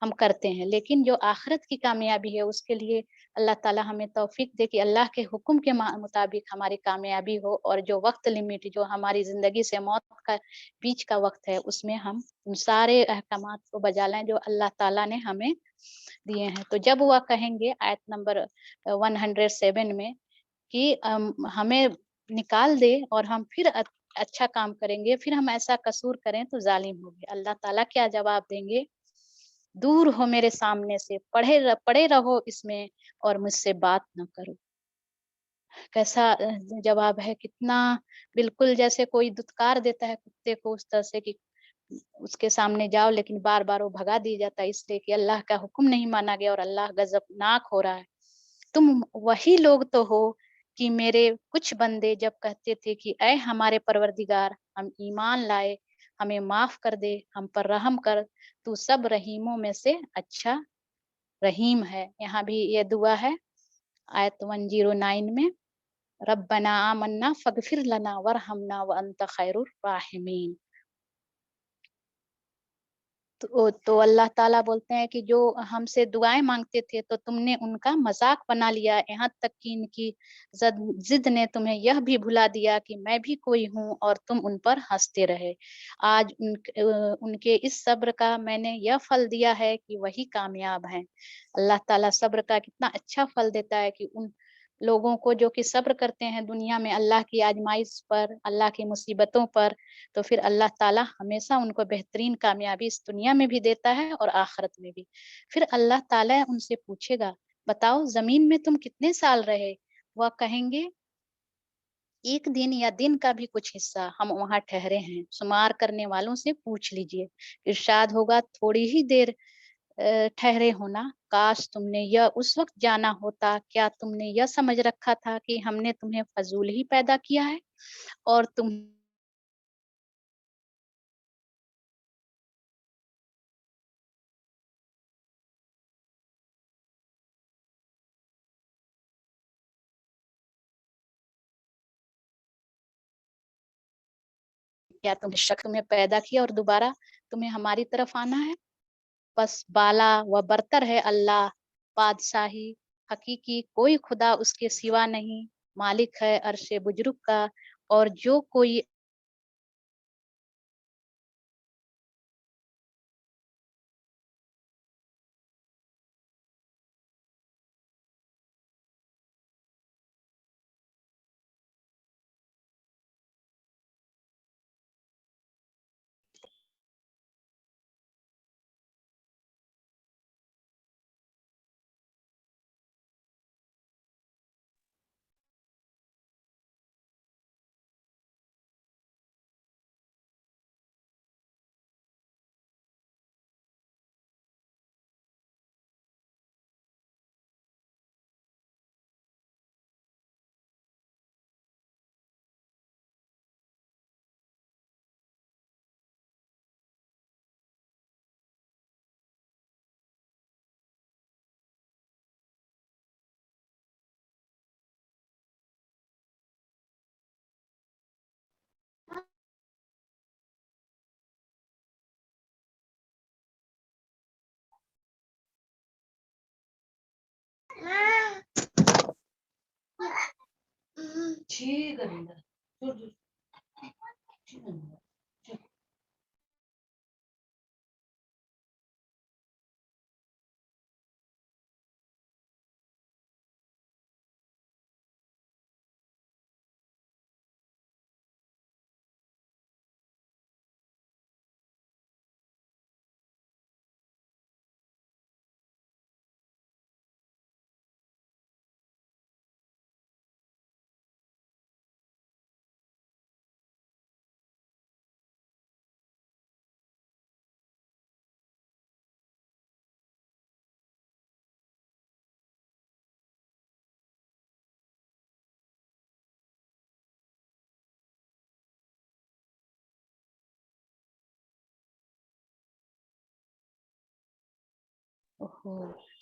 हम करते हैं, लेकिन जो आखिरत की कामयाबी है उसके लिए अल्लाह ताला हमें तौफीक दे कि अल्लाह के हुक्म के मुताबिक हमारी कामयाबी हो। और जो वक्त लिमिट जो हमारी जिंदगी से मौत का बीच का वक्त है उसमें हम उन सारे अहकामात को बजा लें जो अल्लाह ताला ने हमें दिए हैं। तो जब वह कहेंगे आयत नंबर 107 में कि हमें निकाल दे और हम फिर अच्छा काम करेंगे, फिर हम ऐसा कसूर करें तो जालिम होंगे, अल्लाह ताला क्या जवाब देंगे, दूर हो मेरे सामने से, पड़े रहो इसमें और मुझसे बात न करो। कैसा जवाब है, कितना बिल्कुल जैसे कोई दुत्कार देता है कुत्ते को उस तरह से कि उसके सामने जाओ, लेकिन बार बार वो भगा दिया जाता है इसलिए कि अल्लाह का हुक्म नहीं माना गया और अल्लाह गजबनाक हो रहा है। तुम वही लोग तो हो कि मेरे कुछ बंदे जब कहते थे कि ऐ हमारे परवरदिगार, हम ईमान लाए, हमें माफ कर दे, हम पर रहम कर, तू सब रहीमों में से अच्छा रहीम है। यहाँ भी ये दुआ है आयत 109 में, रब्बना आमन्ना फगफिर लना वरहमना व अंत खैरुर राहिमीन। तो अल्लाह ताला बोलते हैं कि जो हमसे दुआएं मांगते थे तो तुमने उनका मजाक बना लिया, यहाँ तक कि इनकी जिद ने तुम्हें यह भी भुला दिया कि मैं भी कोई हूँ और तुम उन पर हंसते रहे। आज उनके इस सब्र का मैंने यह फल दिया है कि वही कामयाब हैं। अल्लाह ताला सब्र का कितना अच्छा फल देता है कि उन लोगों को जो कि सब्र करते हैं दुनिया में अल्लाह की आजमाइश पर, अल्लाह की मुसीबतों पर, तो फिर अल्लाह ताला हमेशा उनको बेहतरीन कामयाबी इस दुनिया में भी देता है और आखिरत में भी। फिर अल्लाह ताला उनसे पूछेगा, बताओ जमीन में तुम कितने साल रहे? वह कहेंगे, एक दिन या दिन का भी कुछ हिस्सा हम वहां ठहरे हैं, शुमार करने वालों से पूछ लीजिए। इरशाद होगा, थोड़ी ही देर ठहरे होना, काश तुमने यह उस वक्त जाना होता, क्या तुमने यह समझ रखा था कि हमने तुम्हें फजूल ही पैदा किया है? और तुम क्या तुम शक तुम्हें पैदा किया और दोबारा तुम्हें हमारी तरफ आना है? बस बाला व बरतर है अल्लाह, बादशाही हकीकी कोई खुदा उसके सिवा नहीं, मालिक है अर्शे बुजुर्ग का, और जो कोई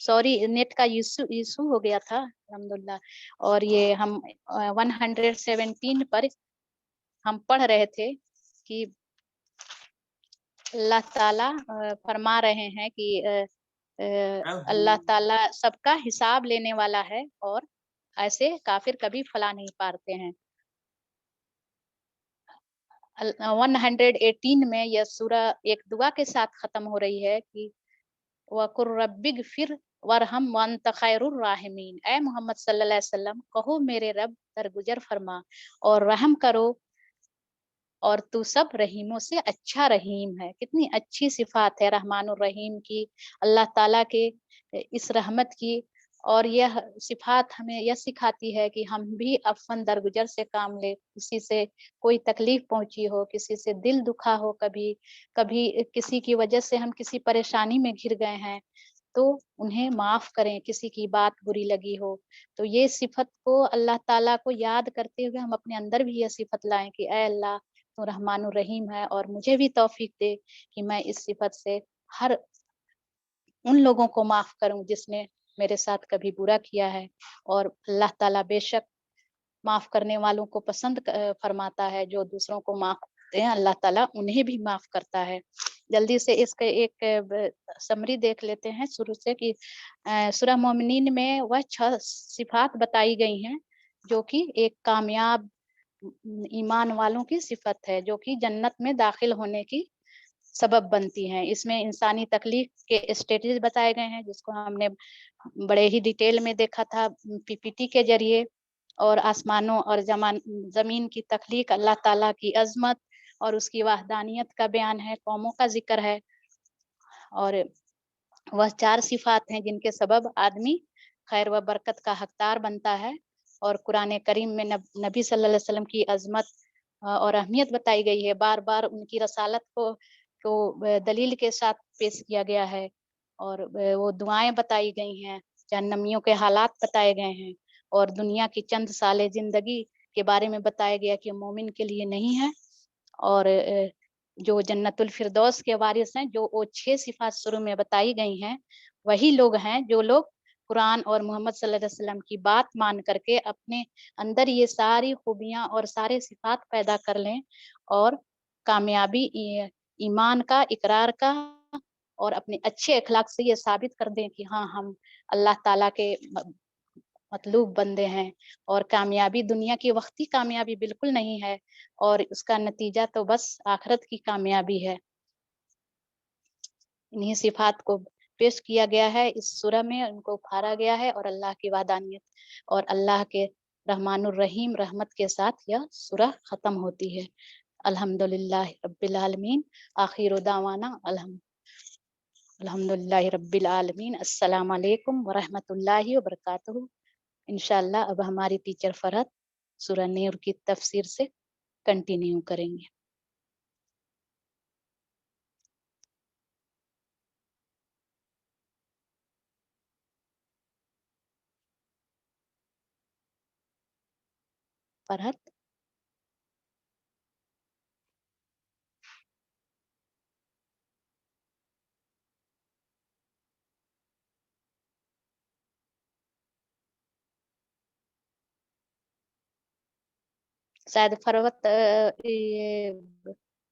सॉरी नेट का इशू हो गया था अल्हम्दुलिल्लाह। और ये हम 117 पर हम पढ़ रहे थे कि अल्लाह ताला फरमा रहे हैं कि अल्लाह ताला सबका हिसाब लेने वाला है, और ऐसे काफिर कभी फला नहीं पाते हैं। 118 में यह सूरा एक दुआ के साथ खत्म हो रही है कि वकुर रब्बिग फिर वरहम वंत खैरुर राहिमीन। ऐ मोहम्मद सल्लल्लाहु अलैहि वसल्लम कहो मेरे रब दरगुजर फरमा और रहम करो, और तू सब रहीमों से अच्छा रहीम है। कितनी अच्छी सिफात है रहमानुर रहीम की, अल्लाह ताला के इस रहमत की। और यह सिफात हमें यह सिखाती है कि हम भी अफ़वन दरगुजर से काम ले, किसी से कोई तकलीफ पहुंची हो, किसी से दिल दुखा हो, कभी कभी किसी की वजह से हम किसी परेशानी में घिर गए हैं, तो उन्हें माफ करें। किसी की बात बुरी लगी हो तो ये सिफत को अल्लाह ताला को याद करते हुए हम अपने अंदर भी यह सिफत लाएं कि ऐ अल्लाह तो रहमानुर रहीम है, और मुझे भी तौफीक दे कि मैं इस सिफत से हर उन लोगों को माफ करूं जिसने मेरे साथ कभी बुरा किया है। और अल्लाह ताला बेशक माफ करने वालों को पसंद फरमाता है, जो दूसरों को माफ करते हैं अल्लाह ताला उन्हें भी माफ करता है। जल्दी से इसके एक समरी देख लेते हैं शुरू से कि सूरह मोमिनीन में वह 6 सिफात बताई गई हैं जो कि एक कामयाब ईमान वालों की सिफत है, जो कि जन्नत में दाखिल होने की सबब बनती हैं। इसमें इंसानी तकलीफ के स्टेजेस बताए गए हैं, जिसको हमने बड़े ही डिटेल में देखा था पीपीटी के जरिए। और आसमानों और जमीन की तख्लीक, अल्लाह ताला की अजमत और उसकी वहदानियत का बयान है, कौमों का जिक्र है। और वह 4 सिफात हैं जिनके सबब आदमी खैर व बरकत का हकदार बनता है। और कुरान करीम में नबी सल्लल्लाहु अलैहि वसल्लम की अजमत और अहमियत बताई गई है। बार बार उनकी रसालत को दलील के साथ पेश किया गया है, और वो दुआएं बताई गई हैं, जहन्नमियों के हालात बताए गए हैं, और दुनिया की चंद साले जिंदगी کے بارے میں بتایا گیا کہ مومن کے لیے نہیں ہے، اور جو جنت الفردوس کے وارث ہیں، جو وہ 6 صفات شروع میں بتائی گئی ہیں، وہی لوگ ہیں جو لوگ قرآن اور محمد صلی اللہ علیہ وسلم کی بات مان کر کے اپنے اندر یہ ساری خوبیاں اور سارے صفات پیدا کر لیں، اور کامیابی ایمان کا، اقرار کا، اور اپنے اچھے اخلاق سے یہ ثابت کر دیں کہ ہاں ہم اللہ تعالیٰ کے مطلوب بندے ہیں، اور کامیابی دنیا کی وقتی کامیابی بالکل نہیں ہے، اور اس کا نتیجہ تو بس آخرت کی کامیابی ہے۔ انہی صفات کو پیش کیا گیا ہے اس سورہ میں، ان کو ابھارا گیا ہے، اور اللہ کی وحدانیت اور اللہ کے رحمان الرحیم رحمت کے ساتھ یہ سورہ ختم ہوتی ہے۔ الحمدللہ رب العالمین، آخر دعوانا الحمدللہ رب العالمین۔ السلام علیکم ورحمۃ اللہ وبرکاتہ۔ انشاءاللہ اب ہماری ٹیچر فرحت سورہ نور کی تفسیر سے کنٹینیو کریں گے۔ فرحت، شاید فرحت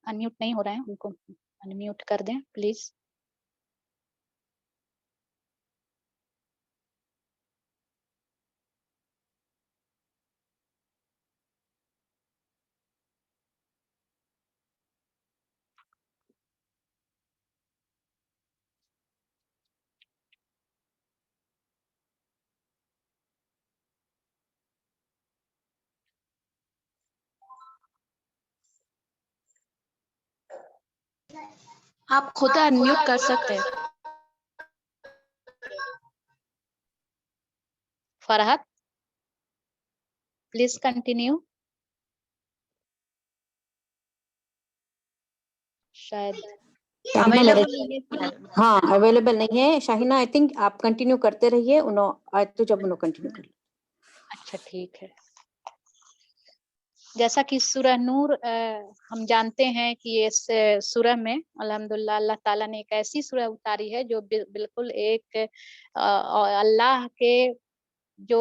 انمیوٹ نہیں ہو رہے ہیں، ان کو انمیوٹ کر دیں پلیز۔ آپ خود انمیوٹ کر سکتے ہیں۔ فرحت پلیز کنٹینیو۔ شاید اویلیبل نہیں ہے۔ ہاں اویلیبل نہیں ہے شاہینہ، آئی تھنک آپ کنٹینیو کرتے رہیے، آج تو جب انہوں کنٹینیو کر لیں۔ اچھا ٹھیک ہے۔ جیسا کہ سورہ نور ہم جانتے ہیں کہ اس سورہ میں الحمدللہ اللہ تعالیٰ نے ایک ایسی سورہ اتاری ہے جو بالکل ایک اللہ کے جو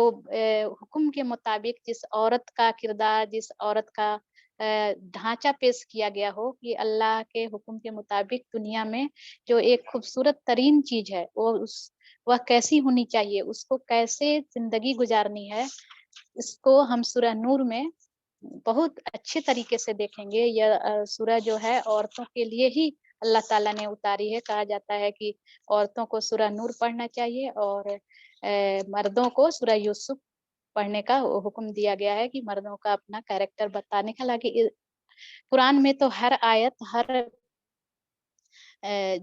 حکم کے مطابق جس عورت کا کردار، جس عورت کا ڈھانچہ پیش کیا گیا ہو کہ اللہ کے حکم کے مطابق دنیا میں جو ایک خوبصورت ترین چیز ہے وہ کیسی ہونی چاہیے، اس کو کیسے زندگی گزارنی ہے، اس کو ہم سورہ نور میں بہت اچھے طریقے سے دیکھیں گے۔ یہ سورہ جو ہے عورتوں کے لیے ہی اللہ تعالیٰ نے اتاری ہے۔ کہا جاتا ہے کہ عورتوں کو سورہ نور پڑھنا چاہیے، اور مردوں کو سورہ یوسف پڑھنے کا حکم دیا گیا ہے کہ مردوں کا اپنا کیریکٹر بتانے کا۔ حالانکہ قرآن میں تو ہر آیت، ہر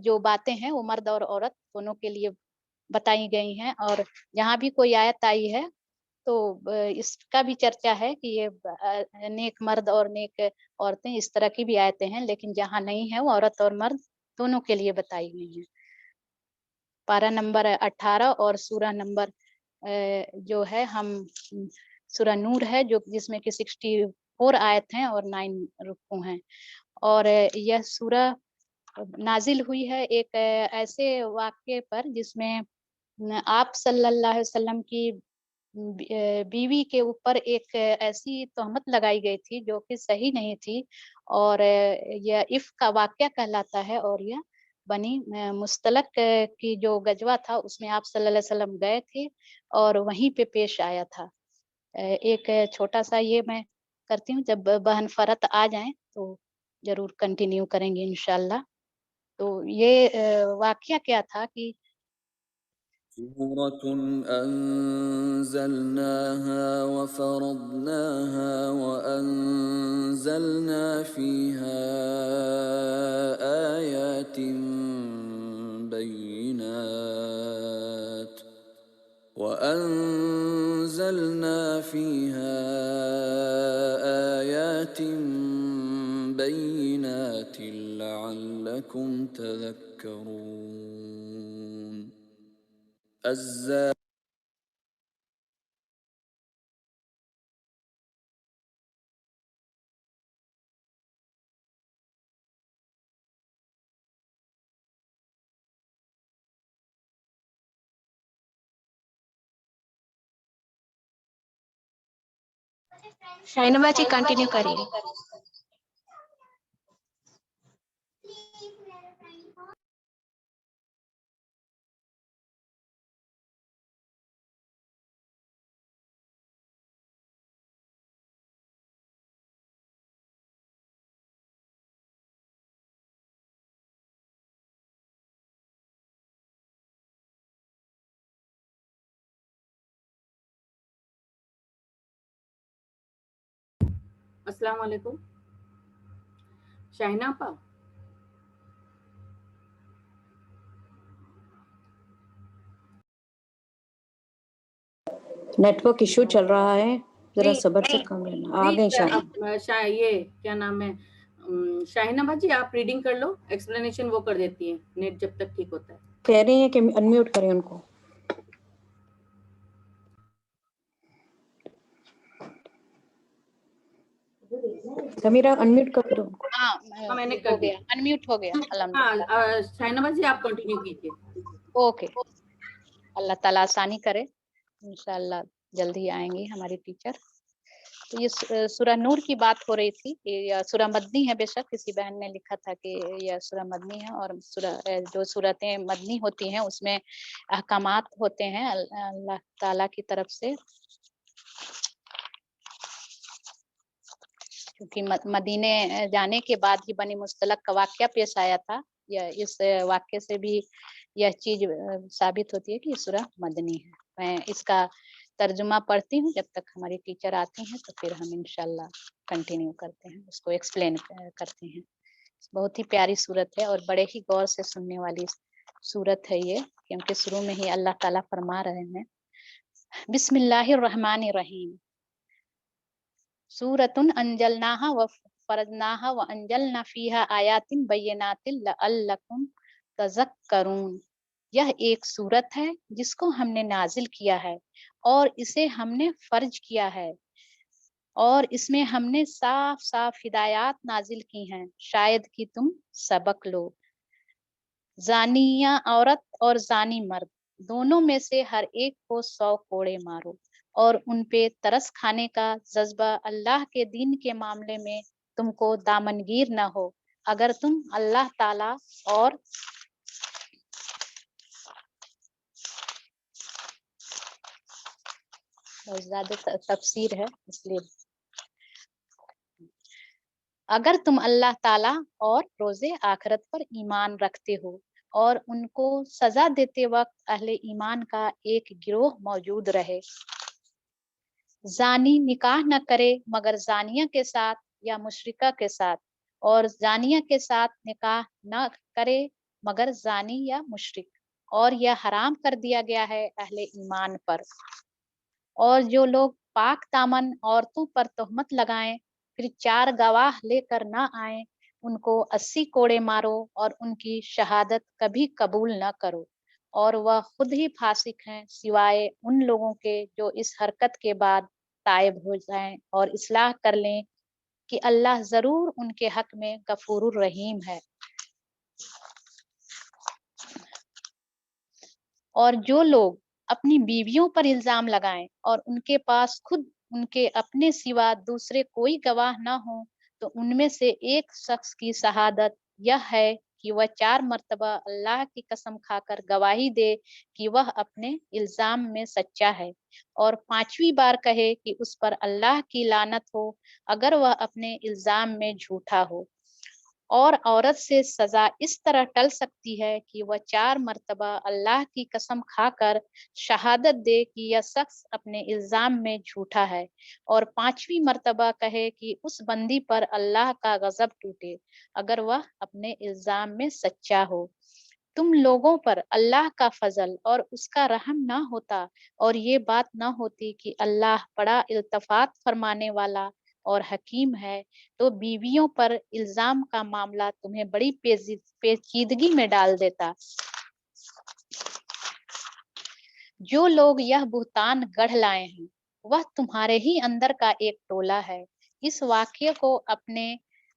جو باتیں ہیں وہ مرد اور عورت دونوں کے لیے بتائی گئی ہیں، اور جہاں بھی کوئی آیت آئی ہے تو اس کا بھی چرچا ہے کہ یہ نیک مرد اور نیک عورتیں، اس طرح کی بھی آیتیں ہیں، لیکن جہاں نہیں ہے وہ عورت اور مرد دونوں کے لیے بتائی گئی ہیں۔ پارہ نمبر 18 اور سورہ نمبر جو ہے ہم سورہ نور ہے جس میں کہ 64 آیت ہیں اور 9 رکوع ہیں، اور یہ سورہ نازل ہوئی ہے ایک ایسے واقعے پر جس میں آپ صلی اللہ علیہ وسلم کی بیوی کے اوپر ایک ایسی تہمت لگائی گئی تھی جو کہ صحیح نہیں تھی، اور یہ عفق کا واقعہ کہلاتا ہے، اور یہ بنی مستلق کی جو غزوہ تھا اس میں آپ صلی اللہ علیہ وسلم گئے تھے اور وہیں پہ پیش آیا تھا۔ ایک چھوٹا سا یہ میں کرتی ہوں، جب بہن فرحت آ جائیں تو ضرور کنٹینیو کریں گے انشاءاللہ۔ تو یہ واقعہ کیا تھا کہ سورة أنزلناها وفرضناها وأنزلنا فيها آيات بينات لعلكم تذكرون शाइनबा जी कंटिन्यू करिए। अस्सलाम वालेकुम शाहिना आपा। नेटवर्क इशू चल रहा है, जरा सब्र से काम लेना। आ गई ये क्या नाम है, शाहिना बाजी आप रीडिंग कर लो, एक्सप्लेनेशन वो कर देती है, नेट जब तक ठीक होता है। कह रही हैं कि अनम्यूट करें उनको। समीरा अनम्यूट कर दो। हाँ मैंने हो कर गया, अनम्यूट हो गया अल्हम्दुलिल्लाह। हाँ शाहिना बाजी आप कंटिन्यू कीजिए। ओके, अल्लाह ताला आसानी करे, इंशाअल्लाह जल्दी आएंगी हमारी टीचर। तो ये सूरह नूर की बात हो रही थी। ये सूरह मदनी है, बेशक किसी बहन ने लिखा था कि यह सूरह मदनी है, और जो सूरतें मदनी होती हैं उसमें अहकामात होते हैं अल्लाह ताला की तरफ से। क्योंकि मदीने जाने के बाद ही बनी मुस्तलक का वाक्य पेश आया था, या इस वाक्य से भी यह चीज साबित होती है कि सूरह मदनी है। मैं इसका तर्जुमा पढ़ती हूँ, जब तक हमारी टीचर आती हैं तो फिर हम इंशाल्लाह कंटिन्यू करते हैं, उसको एक्सप्लेन करते हैं। बहुत ही प्यारी सूरत है और बड़े ही गौर से सुनने वाली सूरत है ये, क्योंकि शुरू में ही अल्लाह ताला फरमा रहे हैं, बिस्मिल्लाहिर्रहमानिर्रहीम, सूरतुन अंजलनाहा व फरजनाहा व अंजलना फीहा आयातिन बय्यिनातिन लअल्लकुम तज़क्करून। यह एक सूरत है जिसको हमने नाजिल किया है और इसे हमने फर्ज किया है, और इसमें हमने साफ साफ हिदायत नाजिल की हैं, शायद कि तुम सबक लो। जानिया औरत और जानी मर्द दोनों में से हर एक को 100 कोड़े मारो, और उन पे तरस खाने का जज्बा अल्लाह के दीन के मामले में तुमको दामनगीर न हो, अगर तुम अल्लाह ताला और ज्यादा तफसीर है इसलिए, अगर तुम अल्लाह ताला और रोजे आखिरत पर ईमान रखते हो, और उनको सजा देते वक्त अहले ईमान का एक गिरोह मौजूद रहे। जानी निकाह न करे मगर जानिया के साथ या मुशरिका के साथ, और जानिया के साथ निकाह न करे मगर जानी या मुशरिक, और यह हराम कर दिया गया है अहले ईमान पर। और जो लोग पाक दामन औरतों पर तोहमत लगाएं फिर 4 गवाह लेकर ना आए, उनको 80 कोड़े मारो और उनकी शहादत कभी कबूल न करो, और वह खुद ही फासिक हैं सिवाय उन लोगों के जो इस हरकत के बाद तायब हो जाएं और इस्लाह कर लें कि अल्लाह जरूर उनके हक में गफूरुर रहीम है। और जो लोग अपनी बीवियों पर इल्जाम लगाएं और उनके पास खुद उनके अपने सिवा दूसरे कोई गवाह ना हो, तो उनमें से एक शख्स की शहादत यह है कि वह 4 मर्तबा अल्लाह की कसम खाकर गवाही दे कि वह अपने इल्जाम में सच्चा है, और 5वीं बार कहे कि उस पर अल्लाह की लानत हो अगर वह अपने इल्जाम में झूठा हो। और औरत से सजा इस तरह टल सकती है कि वह 4 मर्तबा अल्लाह की कसम खाकर शहादत दे कि यह शख्स अपने इल्जाम में झूठा है, और 5वीं मर्तबा कहे कि उस बंदी पर अल्लाह का गजब टूटे अगर वह अपने इल्जाम में सच्चा हो। तुम लोगों पर अल्लाह का फजल और उसका रहम ना होता, और ये बात ना होती कि अल्लाह बड़ा इल्तफात फरमाने वाला और हकीम है, तो बीवियों पर इल्जाम का मामला तुम्हें बड़ी पेचीदगी में डाल देता। जो लोग यह बुहतान गढ़ लाए हैं वह तुम्हारे ही अंदर का एक टोला है। इस वाक्य को अपने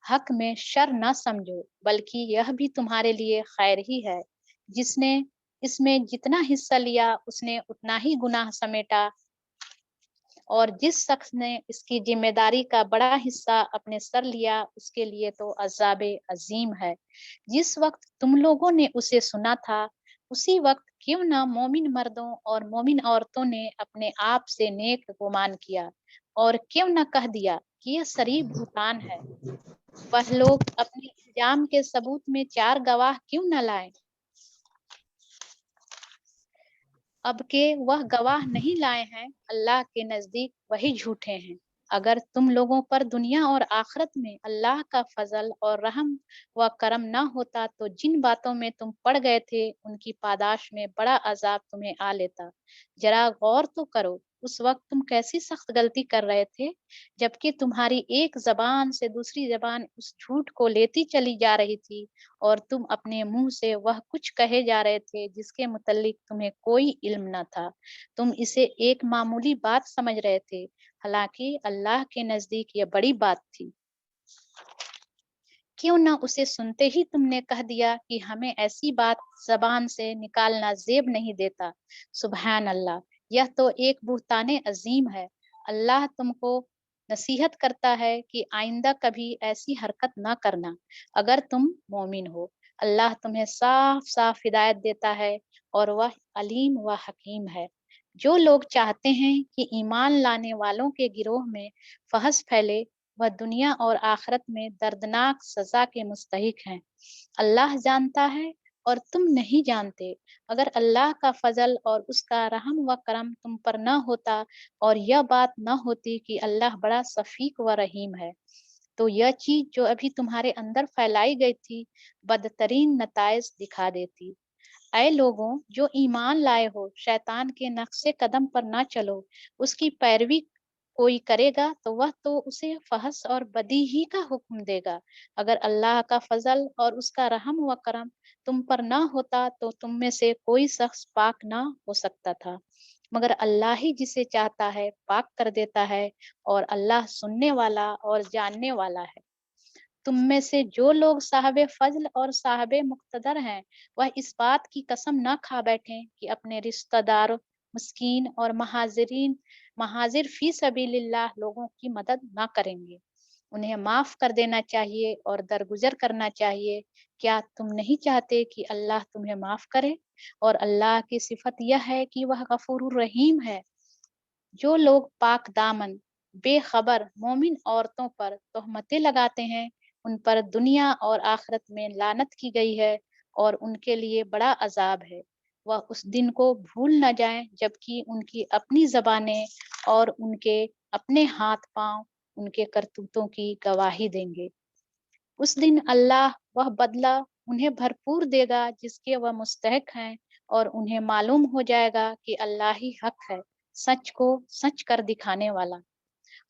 हक में शर न समझो, बल्कि यह भी तुम्हारे लिए खैर ही है। जिसने इसमें जितना हिस्सा लिया उसने उतना ही गुनाह समेटा, اور جس شخص نے اس کی ذمہ داری کا بڑا حصہ اپنے سر لیا اس کے لیے تو عذاب عظیم ہے۔ جس وقت تم لوگوں نے اسے سنا تھا اسی وقت کیوں نہ مومن مردوں اور مومن عورتوں نے اپنے آپ سے نیک گمان کیا اور کیوں نہ کہہ دیا کہ یہ صریح بہتان ہے۔ وہ لوگ اپنے الزام کے ثبوت میں 4 گواہ کیوں نہ لائیں؟ اب کہ وہ گواہ نہیں لائے ہیں اللہ کے نزدیک وہی جھوٹے ہیں۔ اگر تم لوگوں پر دنیا اور آخرت میں اللہ کا فضل اور رحم و کرم نہ ہوتا تو جن باتوں میں تم پڑ گئے تھے ان کی پاداش میں بڑا عذاب تمہیں آ لیتا۔ ذرا غور تو کرو اس وقت تم کیسی سخت غلطی کر رہے تھے جبکہ تمہاری ایک زبان سے دوسری زبان اس جھوٹ کو لیتی چلی جا رہی تھی اور تم اپنے منہ سے وہ کچھ کہے جا رہے تھے جس کے متعلق تمہیں کوئی علم نہ تھا۔ تم اسے ایک معمولی بات سمجھ رہے تھے حالانکہ اللہ کے نزدیک یہ بڑی بات تھی۔ کیوں نہ اسے سنتے ہی تم نے کہہ دیا کہ ہمیں ایسی بات زبان سے نکالنا زیب نہیں دیتا۔ سبحان اللہ، یہ تو ایک بہتان عظیم ہے۔ اللہ تم کو نصیحت کرتا ہے کہ آئندہ کبھی ایسی حرکت نہ کرنا اگر تم مومن ہو۔ اللہ تمہیں صاف صاف ہدایت دیتا ہے اور وہ علیم و حکیم ہے۔ جو لوگ چاہتے ہیں کہ ایمان لانے والوں کے گروہ میں فحش پھیلے وہ دنیا اور آخرت میں دردناک سزا کے مستحق ہیں۔ اللہ جانتا ہے اور تم نہیں جانتے۔ اگر اللہ کا فضل اور اس کا رحم و کرم تم پر نہ ہوتا اور یہ بات نہ ہوتی کہ اللہ بڑا شفیق و رحیم ہے تو یہ چیز جو ابھی تمہارے اندر پھیلائی گئی تھی بدترین نتائج دکھا دیتی۔ اے لوگوں جو ایمان لائے ہو شیطان کے نقش قدم پر نہ چلو۔ اس کی پیروی کوئی کرے گا تو وہ تو اسے فحش اور بدی ہی کا حکم دے گا۔ اگر اللہ کا فضل اور اس کا رحم و کرم تم پر نہ ہوتا تو تم میں سے کوئی شخص پاک نہ ہو سکتا تھا مگر اللہ ہی جسے چاہتا ہے پاک کر دیتا ہے اور اللہ سننے والا اور جاننے والا ہے۔ تم میں سے جو لوگ صاحب فضل اور صاحب مقتدر ہیں وہ اس بات کی قسم نہ کھا بیٹھیں کہ اپنے رشتہ دار مسکین اور مہاجر فی سبیل اللہ لوگوں کی مدد نہ کریں گے۔ انہیں معاف کر دینا چاہیے اور درگزر کرنا چاہیے۔ کیا تم نہیں چاہتے کہ اللہ تمہیں معاف کرے؟ اور اللہ کی صفت یہ ہے کہ وہ غفور الرحیم ہے۔ جو لوگ پاک دامن بے خبر مومن عورتوں پر تہمتیں لگاتے ہیں ان پر دنیا اور آخرت میں لعنت کی گئی ہے اور ان کے لیے بڑا عذاب ہے۔ وہ اس دن کو بھول نہ جائیں جبکہ ان کی اپنی زبانیں اور ان کے اپنے ہاتھ پاؤں ان کے کرتوتوں کی گواہی دیں گے۔ اس دن اللہ وہ بدلہ انہیں بھرپور دے گا جس کے وہ مستحق ہیں اور انہیں معلوم ہو جائے گا کہ اللہ ہی حق ہے سچ کو سچ کر دکھانے والا۔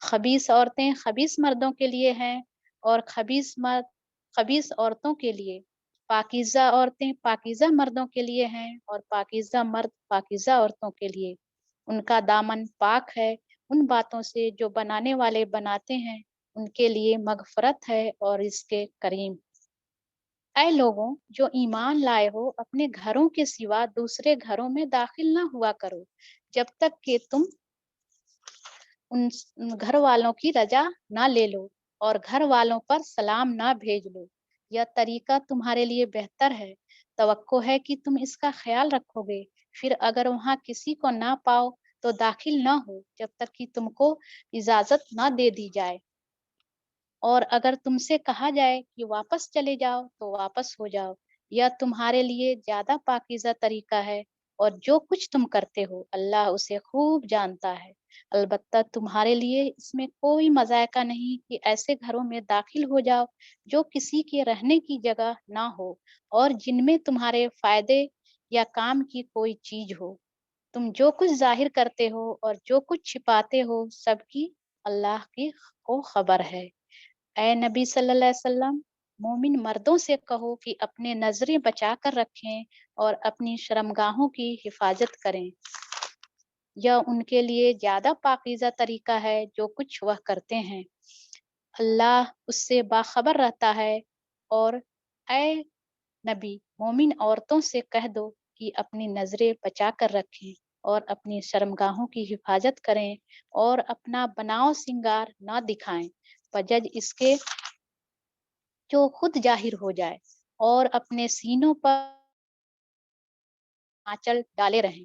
خبیث عورتیں خبیث مردوں کے لیے ہیں اور خبیث مرد خبیث عورتوں کے لیے۔ پاکیزہ عورتیں پاکیزہ مردوں کے لیے ہیں اور پاکیزہ مرد پاکیزہ عورتوں کے لیے۔ ان کا دامن پاک ہے ان باتوں سے جو بنانے والے بناتے ہیں ان کے لیے مغفرت ہے اور اس کے کریم۔ اے لوگوں جو ایمان لائے ہو اپنے گھروں کے سوا دوسرے گھروں میں داخل نہ ہوا کرو جب تک کہ تم ان گھر والوں کی رضا نہ لے لو اور گھر والوں پر سلام نہ بھیج لو۔ یہ طریقہ تمہارے لیے بہتر ہے۔ توقع ہے کہ تم اس کا خیال رکھو گے۔ پھر اگر وہاں کسی کو نہ پاؤ تو داخل نہ ہو جب تک کہ تم کو اجازت نہ دے دی جائے، اور اگر تم سے کہا جائے کہ واپس چلے جاؤ تو واپس ہو جاؤ۔ یہ تمہارے لیے زیادہ پاکیزہ طریقہ ہے اور جو کچھ تم کرتے ہو اللہ اسے خوب جانتا ہے۔ البتہ تمہارے لیے اس میں کوئی مذائقہ نہیں کہ ایسے گھروں میں داخل ہو جاؤ جو کسی کے رہنے کی جگہ نہ ہو اور جن میں تمہارے فائدے یا کام کی کوئی چیز ہو۔ تم جو کچھ ظاہر کرتے ہو اور جو کچھ چھپاتے ہو سب کی اللہ کی کو خبر ہے۔ اے نبی صلی اللہ علیہ وسلم مومن مردوں سے کہو کہ اپنے نظریں بچا کر رکھیں اور اپنی شرمگاہوں کی حفاظت کریں۔ یہ ان کے لیے زیادہ پاکیزہ طریقہ ہے جو کچھ وہ کرتے ہیں۔ اللہ اس سے باخبر رہتا ہے۔ اور اے نبی مومن عورتوں سے کہہ دو کہ اپنی نظریں بچا کر رکھیں اور اپنی شرمگاہوں کی حفاظت کریں اور اپنا بناؤ سنگار نہ دکھائیں بجج اس کے جو خود ظاہر ہو جائے اور اپنے سینوں پر آنچل ڈالے رہیں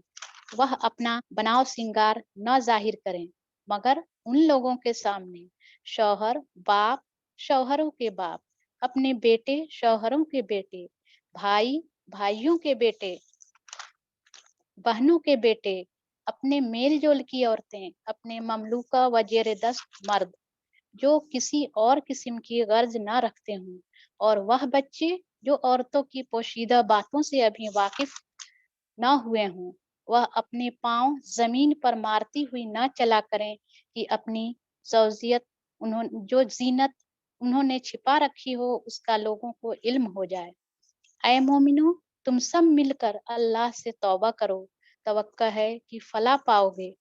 وہ اپنا بناؤ سنگار نہ ظاہر کریں مگر ان لوگوں کے سامنے شوہر باپ شوہروں کے باپ اپنے بیٹے شوہروں کے بیٹے بھائی بھائیوں کے بیٹے بہنوں کے بیٹے اپنے میل جول کی عورتیں اپنے مملوکہ و زیر دست مرد جو کسی اور قسم کی غرض نہ رکھتے ہوں اور وہ بچے جو عورتوں کی پوشیدہ باتوں سے ابھی واقف نہ ہوئے ہوں وہ اپنے پاؤں زمین پر مارتی ہوئی نہ چلا کریں کہ اپنی زوجیت جو زینت انہوں نے چھپا رکھی ہو اس کا لوگوں کو علم ہو جائے۔ اے مومنو تم سب مل کر اللہ سے توبہ کرو، توقع ہے کہ فلاح پاؤ گے۔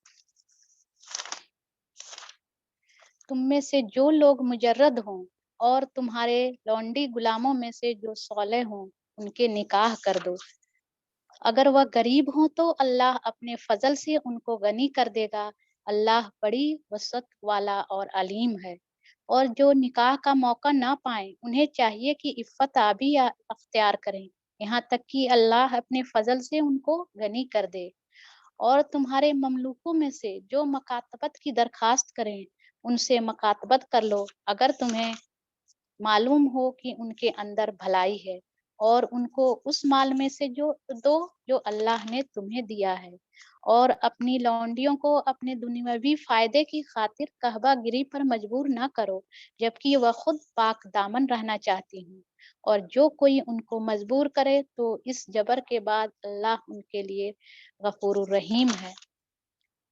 تم میں سے جو لوگ مجرد ہوں اور تمہارے لونڈی غلاموں میں سے جو صالح ہوں ان کے نکاح کر دو۔ اگر وہ غریب ہوں تو اللہ اپنے فضل سے ان کو غنی کر دے گا، اللہ بڑی وسعت والا اور علیم ہے۔ اور جو نکاح کا موقع نہ پائیں انہیں چاہیے کہ عفت آبی اختیار کریں یہاں تک کہ اللہ اپنے فضل سے ان کو غنی کر دے۔ اور تمہارے مملوکوں میں سے جو مکاتبت کی درخواست کریں ان سے مکاتبت کر لو اگر تمہیں معلوم ہو کہ ان کے اندر بھلائی ہے، اور ان کو اس مال میں سے جو اللہ نے تمہیں دیا ہے، اور اپنی لونڈیوں کو اپنے دنیاوی فائدے کی خاطر قہبہ گری پر مجبور نہ کرو جبکہ وہ خود پاک دامن رہنا چاہتی ہوں، اور جو کوئی ان کو مجبور کرے تو اس جبر کے بعد اللہ ان کے لیے غفور الرحیم ہے۔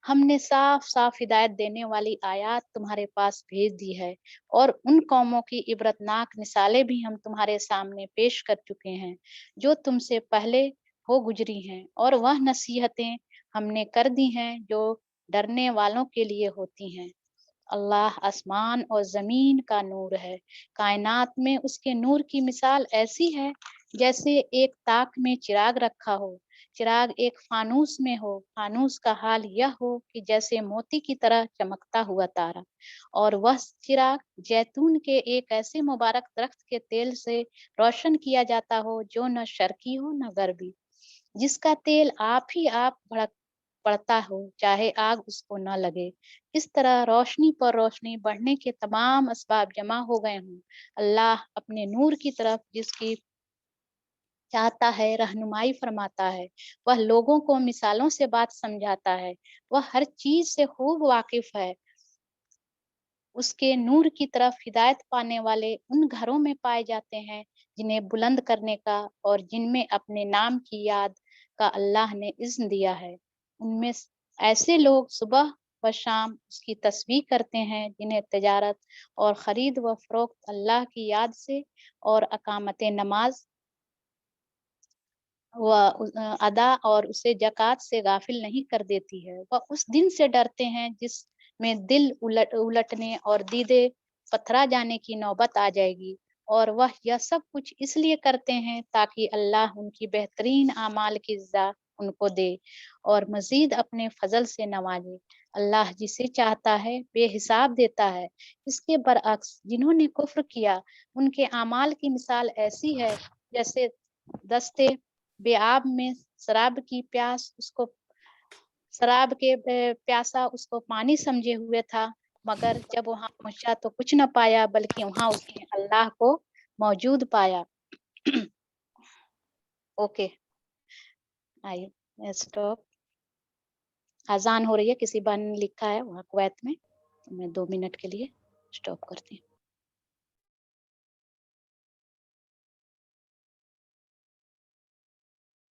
ہم نے صاف صاف ہدایت دینے والی آیات تمہارے پاس بھیج دی ہے، اور ان قوموں کی عبرتناک مثالیں بھی ہم تمہارے سامنے پیش کر چکے ہیں جو تم سے پہلے ہو گزری ہیں، اور وہ نصیحتیں ہم نے کر دی ہیں جو ڈرنے والوں کے لیے ہوتی ہیں۔ اللہ آسمان اور زمین کا نور ہے، کائنات میں اس کے نور کی مثال ایسی ہے جیسے ایک تاک میں چراغ رکھا ہو، چراغ ایک فانوس میں ہو، فانوس کا حال یہ ہو کہ جیسے موتی کی طرح چمکتا ہوا تارا، اور وہ چراغ جیتون کے ایک ایسے مبارک درخت کے تیل سے روشن کیا جاتا ہو جو نہ شرقی ہو نہ غربی، جس کا تیل آپ ہی آپ بھڑک پڑتا ہو چاہے آگ اس کو نہ لگے۔ اس طرح روشنی پر روشنی بڑھنے کے تمام اسباب جمع ہو گئے ہوں۔ اللہ اپنے نور کی طرف جس کی چاہتا ہے رہنمائی فرماتا ہے، وہ لوگوں کو مثالوں سے بات سمجھاتا ہے، وہ ہر چیز سے خوب واقف ہے۔ اس کے نور کی طرف ہدایت پانے والے ان گھروں میں پائے جاتے ہیں جنہیں بلند کرنے کا اور جن میں اپنے نام کی یاد کا اللہ نے اذن دیا ہے۔ ان میں ایسے لوگ صبح و شام اس کی تسبیح کرتے ہیں جنہیں تجارت اور خرید و فروخت اللہ کی یاد سے اور اقامت نماز و ادا اور اسے زکوٰۃ سے غافل نہیں کر دیتی ہے۔ وہ اس دن سے ڈرتے ہیں جس میں دل الٹنے اور دیدے پتھرا جانے کی نوبت آ جائے گی، اور وہ یہ سب کچھ اس لیے کرتے ہیں تاکہ اللہ ان کی بہترین اعمال کی جزا ان کو دے اور مزید اپنے فضل سے نوازے۔ اللہ جسے چاہتا ہے بے حساب دیتا ہے۔ اس کے برعکس جنہوں نے کفر کیا ان کے اعمال کی مثال ایسی ہے جیسے دستے بے آب میں شراب کی پیاس اس کو شراب کے پیاسا اس کو پانی سمجھے ہوئے تھا، مگر جب وہاں پہنچا تو کچھ نہ پایا بلکہ وہاں اس نے اللہ کو موجود پایا۔ Okay I stop. اذان ہو رہی ہے، کسی بہن نے لکھا ہے وہاں کویت میں، تو میں 2 منٹ کے لیے اسٹاپ کرتی ہوں۔